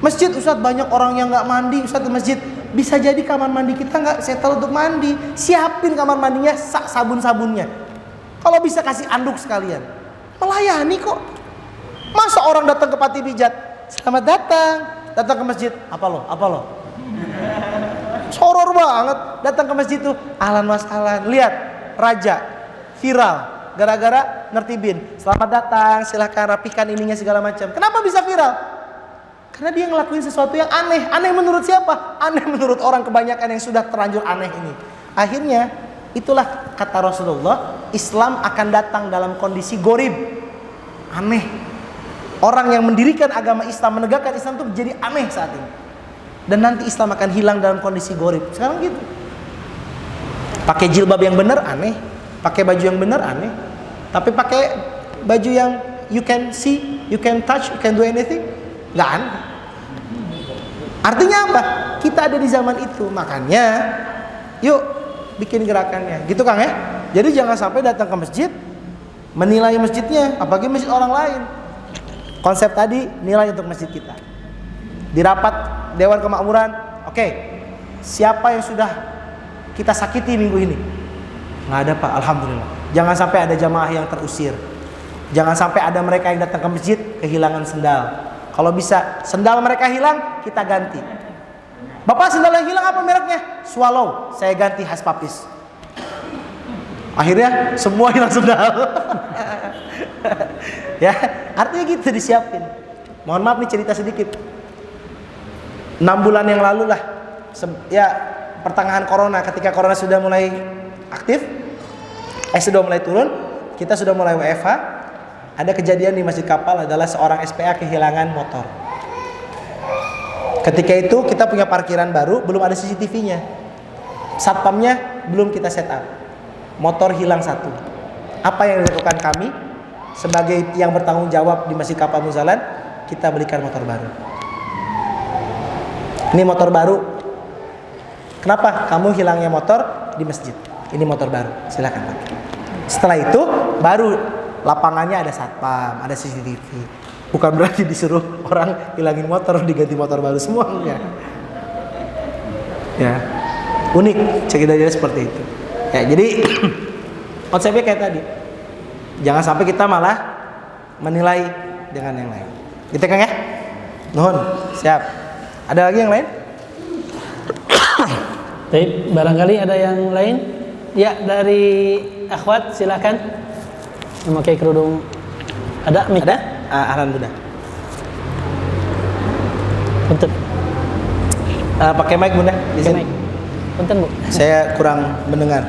Masjid, Ustadz banyak orang yang gak mandi Ustadz di masjid. Bisa jadi kamar mandi kita gak settle untuk mandi. Siapin kamar mandinya, sabun-sabunnya. Kalau bisa kasih anduk sekalian. Melayani kok. Masa orang datang ke Pati Pijat, selamat datang ke masjid. Apa lo? Soror banget. Datang ke masjid tuh, ahlan was ahlan. Lihat, raja viral gara-gara nertibin. Selamat datang, silahkan rapikan ininya segala macam. Kenapa bisa viral? Karena dia ngelakuin sesuatu yang aneh. Aneh menurut siapa? Aneh menurut orang kebanyakan yang sudah terlanjur aneh ini. Akhirnya, itulah kata Rasulullah, Islam akan datang dalam kondisi gorib. Aneh. Orang yang mendirikan agama Islam, menegakkan Islam itu menjadi aneh saat ini. Dan nanti Islam akan hilang dalam kondisi gorib. Sekarang gitu. Pakai jilbab yang benar aneh. Pakai baju yang benar aneh. Tapi pakai baju yang you can see, you can touch, you can do anything, nggak aneh. Artinya apa? Kita ada di zaman itu. Makanya yuk bikin gerakannya. Gitu Kang ya. Jadi jangan sampai datang ke masjid menilai masjidnya, apalagi masjid orang lain. Konsep tadi nilai untuk masjid kita. Di rapat Dewan Kemakmuran, oke, siapa yang sudah kita sakiti minggu ini? Nggak ada Pak, alhamdulillah. Jangan sampai ada jamaah yang terusir. Jangan sampai ada mereka yang datang ke masjid kehilangan sendal. Kalau bisa sendal mereka hilang, kita ganti. Bapak, sendal yang hilang apa mereknya? Swallow. Saya ganti Haspapis. Akhirnya semua hilang sendal. Ya, artinya gitu disiapin. Mohon maaf nih cerita sedikit. 6 bulan yang lalu lah, ya pertengahan corona, ketika corona sudah mulai aktif, sudah mulai turun, kita sudah mulai WFH. Ada kejadian di Masjid Kapal adalah seorang SPA kehilangan motor. Ketika itu kita punya parkiran baru, belum ada CCTV-nya. Satpamnya belum kita set up. Motor hilang 1. Apa yang dilakukan kami? sebagai yang bertanggung jawab di Masjid Kapal Muzalan, kita belikan motor baru. Ini motor baru. Kenapa kamu hilangnya motor di masjid? Ini motor baru, silakan pakai. Setelah itu baru lapangannya ada satpam, ada CCTV. Bukan berarti disuruh orang hilangin motor diganti motor baru semua, enggak. Ya, unik ceritanya seperti itu. Ya, jadi konsepnya kayak tadi. Jangan sampai kita malah menilai dengan yang lain. Gitu kan ya? Nuhun, siap. Ada lagi yang lain? Baik, barangkali ada yang lain? Ya, dari akhwat silakan. Memakai kerudung. Ada mic? Ada? Alhamdulillah. Punten. Pakai mic Bunda? Pakai mic. Punten, Bu. Saya kurang mendengar.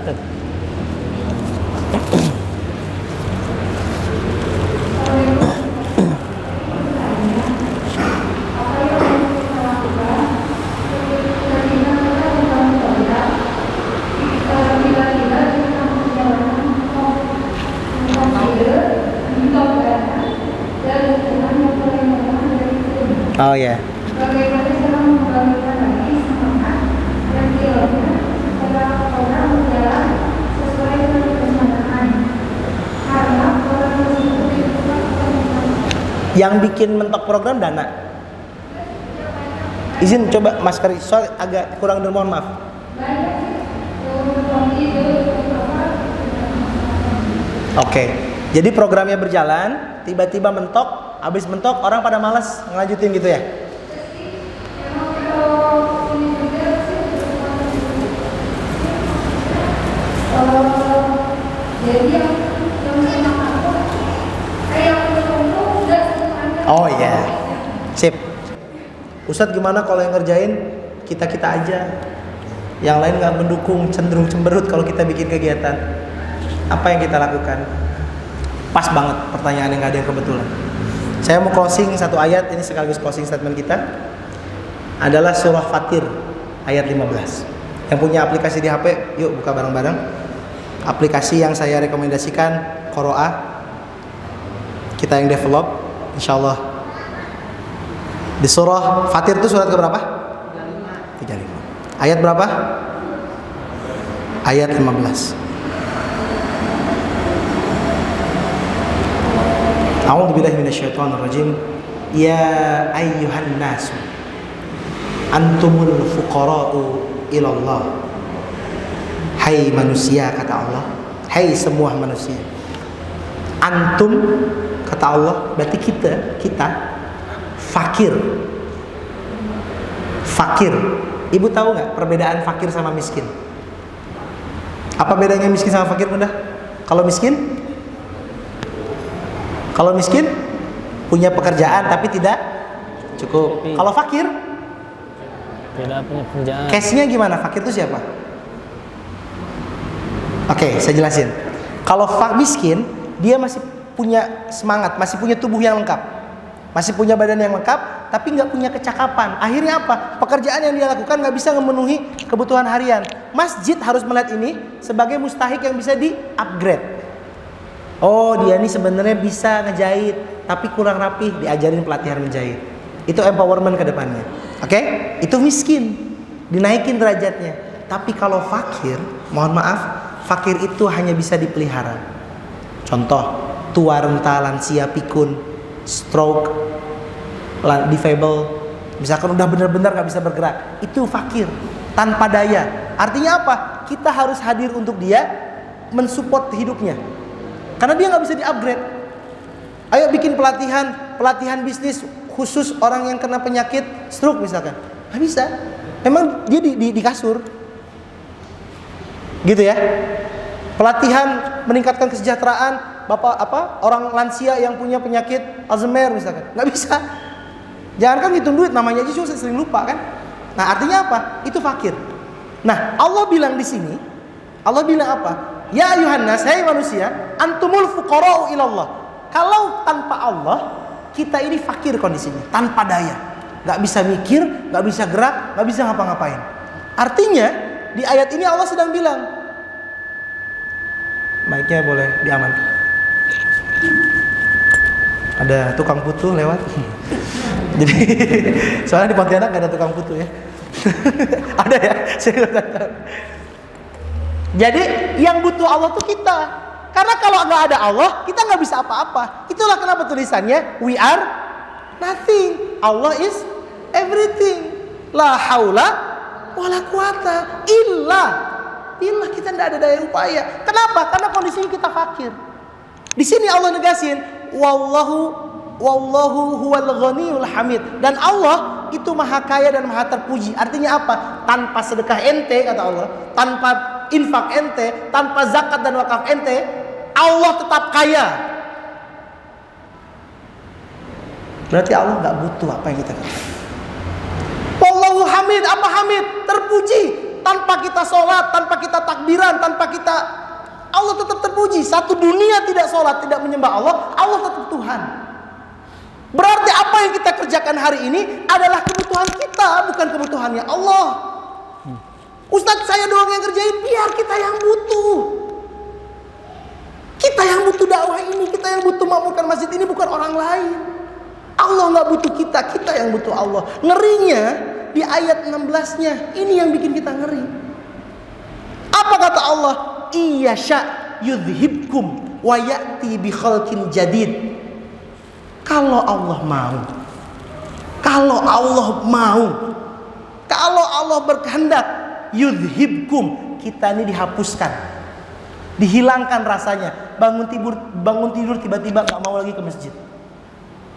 Oh ya. Bagaimana cara mengembalikan lagi semangat dan dialognya setelah orang berjalan sesuai dengan perencanaan? Karena orang tersebut Yang bikin mentok program Dana. Izin coba masker soal agak kurang mohon maaf. Oke. Jadi programnya berjalan, tiba-tiba mentok, habis mentok orang pada malas ngelanjutin gitu ya. Oh iya. Sip. Ustadz gimana kalau yang ngerjain kita-kita aja. Yang lain nggak mendukung, cenderung cemberut kalau kita bikin kegiatan. Apa yang kita lakukan? Pas banget pertanyaan yang nggak ada yang kebetulan. Saya mau closing satu ayat, ini sekaligus closing statement kita. Adalah surah Fatir ayat 15. Yang punya aplikasi di HP, yuk buka bareng-bareng. Aplikasi yang saya rekomendasikan Qoro'ah. Kita yang develop, insyaallah. Di surah Fatir itu surat keberapa? 35. Ayat berapa? Ayat 15. A'udzubillahi minasyaitonirrajim. Ya ayyuhan nasu antumul fuqara'u ilallah. Hai manusia, kata Allah. Hai semua manusia. Antum, kata Allah, berarti kita fakir. Fakir. Ibu tahu nggak perbedaan fakir sama miskin? Apa bedanya miskin sama fakir, Bunda? Kalau miskin punya pekerjaan tapi tidak cukup. Kalau fakir Tidak punya pekerjaan. case-nya gimana? Fakir itu siapa? Oke, saya jelasin. Kalau miskin, dia masih punya semangat, masih punya tubuh yang lengkap, masih punya badan yang lengkap, tapi nggak punya kecakapan. Akhirnya apa? Pekerjaan yang dia lakukan nggak bisa memenuhi kebutuhan harian. Masjid harus melihat ini sebagai mustahik yang bisa di-upgrade. Oh, dia ini sebenarnya bisa ngejahit, tapi kurang rapi, diajarin pelatihan menjahit. Itu empowerment ke depannya. Oke? Itu miskin, dinaikin derajatnya. Tapi kalau fakir, mohon maaf, fakir itu hanya bisa dipelihara. Contoh, tua renta, lansia, pikun, stroke, disable, misalkan udah benar-benar nggak bisa bergerak, itu fakir, tanpa daya. Artinya apa? Kita harus hadir untuk dia, mensupport hidupnya, karena dia nggak bisa di-upgrade. Ayo bikin pelatihan bisnis khusus orang yang kena penyakit stroke misalkan, nggak bisa. Memang dia di kasur, gitu ya. Pelatihan meningkatkan kesejahteraan orang lansia yang punya penyakit Alzheimer misalkan, nggak bisa. Jangan kan ngitung duit, namanya aja susah, sering lupa kan. Nah, artinya apa? Itu fakir. Nah, Allah bilang di sini, Allah bilang apa? Ya ayuhan nas, hai manusia, antumul fuqara'u ilallah. Kalau tanpa Allah, kita ini fakir kondisinya, tanpa daya, nggak bisa mikir, nggak bisa gerak, nggak bisa ngapa-ngapain. Artinya di ayat ini Allah sedang bilang, mic-nya boleh diamankan. Ada tukang putu lewat. Jadi soalnya di Pontianak nggak ada tukang putu ya. Ada ya? Saya nggak tahu. Jadi yang butuh Allah tuh kita. Karena kalau nggak ada Allah, kita nggak bisa apa-apa. Itulah kenapa tulisannya we are nothing. Allah is everything. La haula wala quwata illa billah. Kita tidak ada daya upaya. Kenapa? Karena kondisinya kita fakir. Di sini Allah negasin wallahu huwal ghaniyul hamid. Dan Allah itu maha kaya dan maha terpuji. Artinya apa? Tanpa sedekah ente, kata Allah, tanpa infak ente, tanpa zakat dan wakaf ente, Allah tetap kaya. Berarti Allah nggak butuh apa yang kita kerjakan. Wallahu hamid. Apa hamid? Terpuji. Tanpa kita sholat, tanpa kita takbiran, tanpa kita, Allah tetap terpuji. Satu dunia tidak sholat, tidak menyembah Allah, Allah tetap Tuhan. Berarti apa yang kita kerjakan hari ini adalah kebutuhan kita, bukan kebutuhannya Allah. Ustadz, saya doang yang kerjain. Biar kita yang butuh. Kita yang butuh dakwah ini, kita yang butuh makmurkan masjid ini, bukan orang lain. Allah nggak butuh kita, kita yang butuh Allah. Ngerinya di ayat 16-nya, ini yang bikin kita ngeri. Apa kata Allah? Iyasha yudhibkum wa ya'ti bi khalqin jadid. Kalau Allah mau, kalau Allah berkehendak, yudhibkum, kita ini dihapuskan, dihilangkan rasanya. Bangun tidur tiba-tiba nggak mau lagi ke masjid.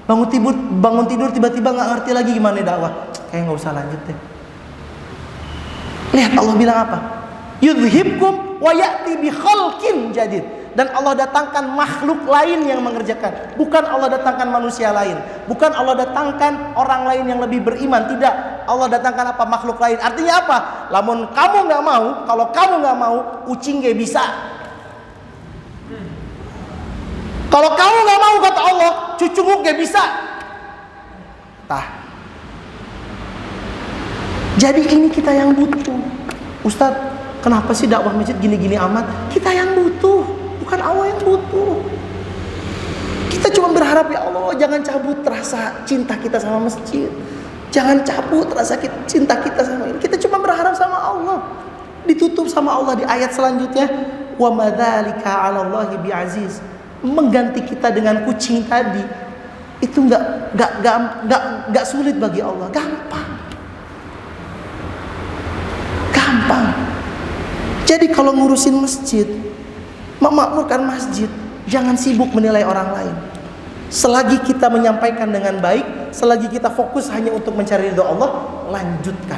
Bangun tidur tiba-tiba nggak ngerti lagi gimana dakwah. Kayak nggak usah lanjut deh. Lihat Allah bilang apa? Yudhibkum wa ya'ti bi khalqin jadid. Dan Allah datangkan makhluk lain yang mengerjakan. Bukan Allah datangkan manusia lain. Bukan Allah datangkan orang lain yang lebih beriman. Tidak. Allah datangkan apa? Makhluk lain. Artinya apa? Lamun kamu nggak mau, kalau kamu nggak mau, ucing gak bisa. Kalau kamu nggak mau, kata Allah, cucumu gak bisa. Jadi ini kita yang butuh. Ustadz, kenapa sih dakwah masjid gini-gini amat? Kita yang butuh, bukan Allah yang butuh. Kita cuma berharap, ya Allah, jangan cabut rasa cinta kita sama masjid. Jangan cabut rasa cinta kita sama ini. Kita cuma berharap sama Allah. Ditutup sama Allah di ayat selanjutnya, wa madzalika 'alallahi bi'aziz. Mengganti kita dengan kucing tadi itu nggak sulit bagi Allah, gampang. Jadi kalau ngurusin masjid, memakmurkan masjid, jangan sibuk menilai orang lain. Selagi kita menyampaikan dengan baik, selagi kita fokus hanya untuk mencari ridho Allah, lanjutkan.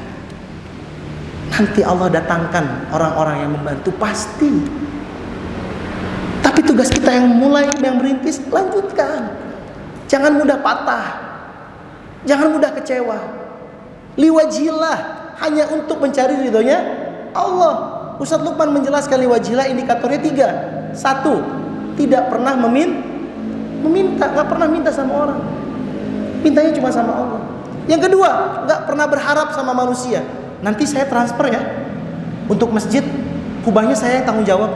Nanti Allah datangkan orang-orang yang membantu, pasti. Tapi tugas kita yang mulai, yang merintis, lanjutkan. Jangan mudah patah, jangan mudah kecewa. Liwajillah, hanya untuk mencari ridhonya Allah. Ustadz Lukman menjelaskan liwajillah indikatornya 3. 1, tidak pernah meminta, nggak pernah minta sama orang, mintanya cuma sama Allah. Yang kedua, nggak pernah berharap sama manusia. Nanti saya transfer ya, untuk masjid, kubahnya saya yang tanggung jawab.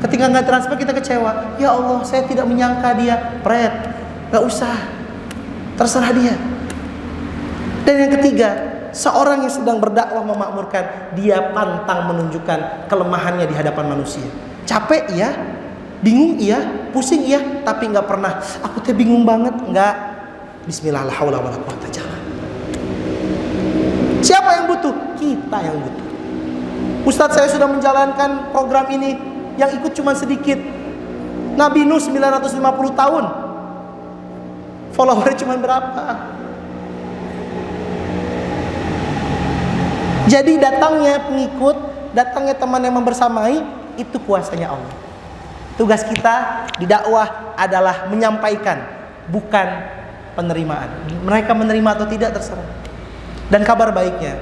Ketika nggak transfer kita kecewa. Ya Allah, saya tidak menyangka dia nggak usah, terserah dia. Dan yang ketiga, seorang yang sedang berdakwah memakmurkan, dia pantang menunjukkan kelemahannya di hadapan manusia. Capek iya, bingung iya, pusing iya, tapi nggak pernah aku teh bingung banget, nggak. Bismillah, la haula wala quwata, jangan. Siapa yang butuh? Kita yang butuh. Ustadz, saya sudah menjalankan program ini, yang ikut cuma sedikit. Nabi Nuh 950 tahun, followernya cuma berapa? Jadi datangnya pengikut, datangnya teman yang membersamai, itu kuasanya Allah. Tugas kita di dakwah adalah menyampaikan, bukan penerimaan. Mereka menerima atau tidak terserah. Dan kabar baiknya,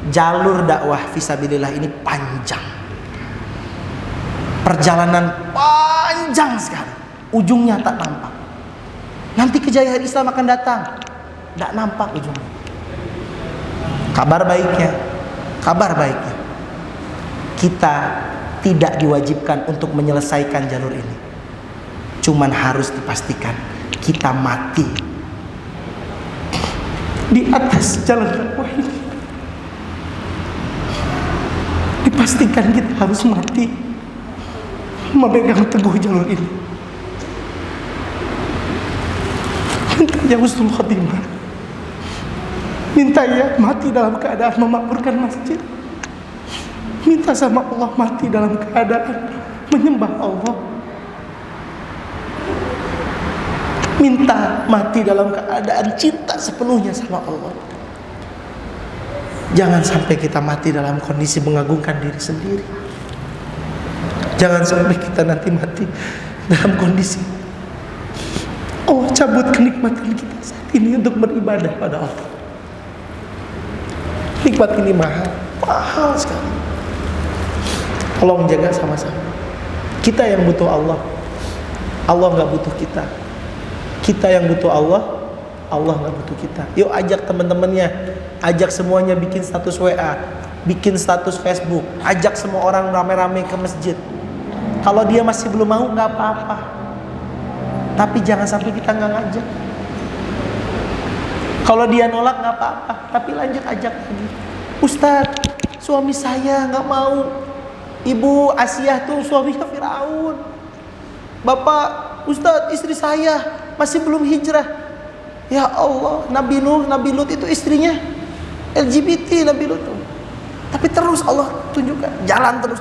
jalur dakwah fisabilillah ini panjang. Perjalanan panjang sekali, ujungnya tak nampak. Nanti kejayaan Islam akan datang, tak nampak ujungnya. Kabar baiknya, kita tidak diwajibkan untuk menyelesaikan jalur ini. Cuman harus dipastikan kita mati di atas jalan dakwah ini. Dipastikan kita harus mati memegang teguh jalur ini. Minta ya husnul khotimah. Minta ya mati dalam keadaan memakmurkan masjid. Minta sama Allah mati dalam keadaan menyembah Allah. Minta mati dalam keadaan cinta sepenuhnya sama Allah. Jangan sampai kita mati dalam kondisi mengagungkan diri sendiri. Jangan sampai kita nanti mati dalam kondisi Allah cabut kenikmatan kita saat ini untuk beribadah pada Allah. Nikmat ini mahal sekali. Tolong jaga sama-sama. Kita yang butuh Allah, Allah nggak butuh kita. Kita yang butuh Allah, Allah nggak butuh kita. Yuk ajak teman-temannya, ajak semuanya bikin status WA, bikin status Facebook, ajak semua orang rame-rame ke masjid. Kalau dia masih belum mau nggak apa-apa, tapi jangan sampai kita nggak ngajak. Kalau dia nolak nggak apa-apa, tapi lanjut ajak lagi. Ustadz, suami saya nggak mau. Ibu Asiyah tuh suaminya Firaun. Bapak, Ustadz, istri saya masih belum hijrah. Ya Allah, Nabi Nuh, Nabi Lut itu istrinya LGBT, Nabi Lut tuh. Tapi terus Allah tunjukkan, jalan terus.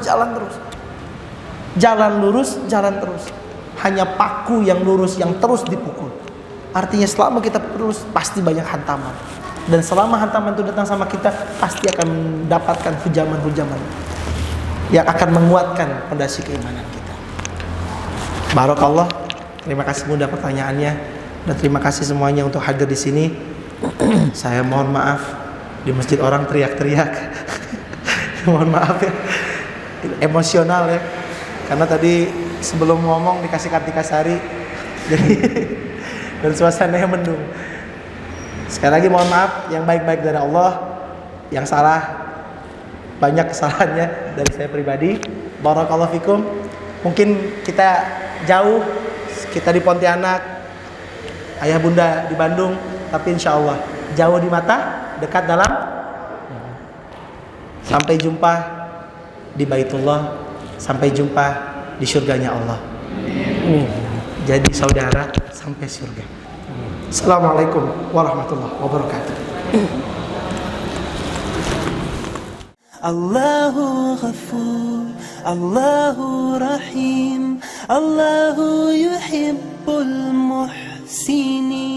Jalan lurus, jalan terus. Hanya paku yang lurus yang terus dipukul. Artinya selama kita terus pasti banyak hantaman. Dan selama hantaman itu datang sama kita, pasti akan mendapatkan hujaman-hujaman yang akan menguatkan pondasi keimanan kita. Barakallah. Terima kasih mudah pertanyaannya dan terima kasih semuanya untuk hadir di sini. Saya mohon maaf di masjid orang teriak-teriak. Mohon maaf ya. Emosional ya. Karena tadi sebelum ngomong dikasih Kartika Sari. Jadi dan suasananya mendung. Sekali lagi mohon maaf, yang baik-baik dari Allah, yang salah banyak kesalahannya dari saya pribadi. Barakallahu fikum. Mungkin kita jauh, kita di Pontianak, ayah bunda di Bandung, tapi insya Allah jauh di mata, dekat dalam. Sampai jumpa di Baitullah, sampai jumpa di surganya Allah. Jadi saudara sampai surga. Assalamualaikum warahmatullahi wabarakatuh. Allahu Ghafur, Allahu Rahim, Allahu yuhibbul muhsinin.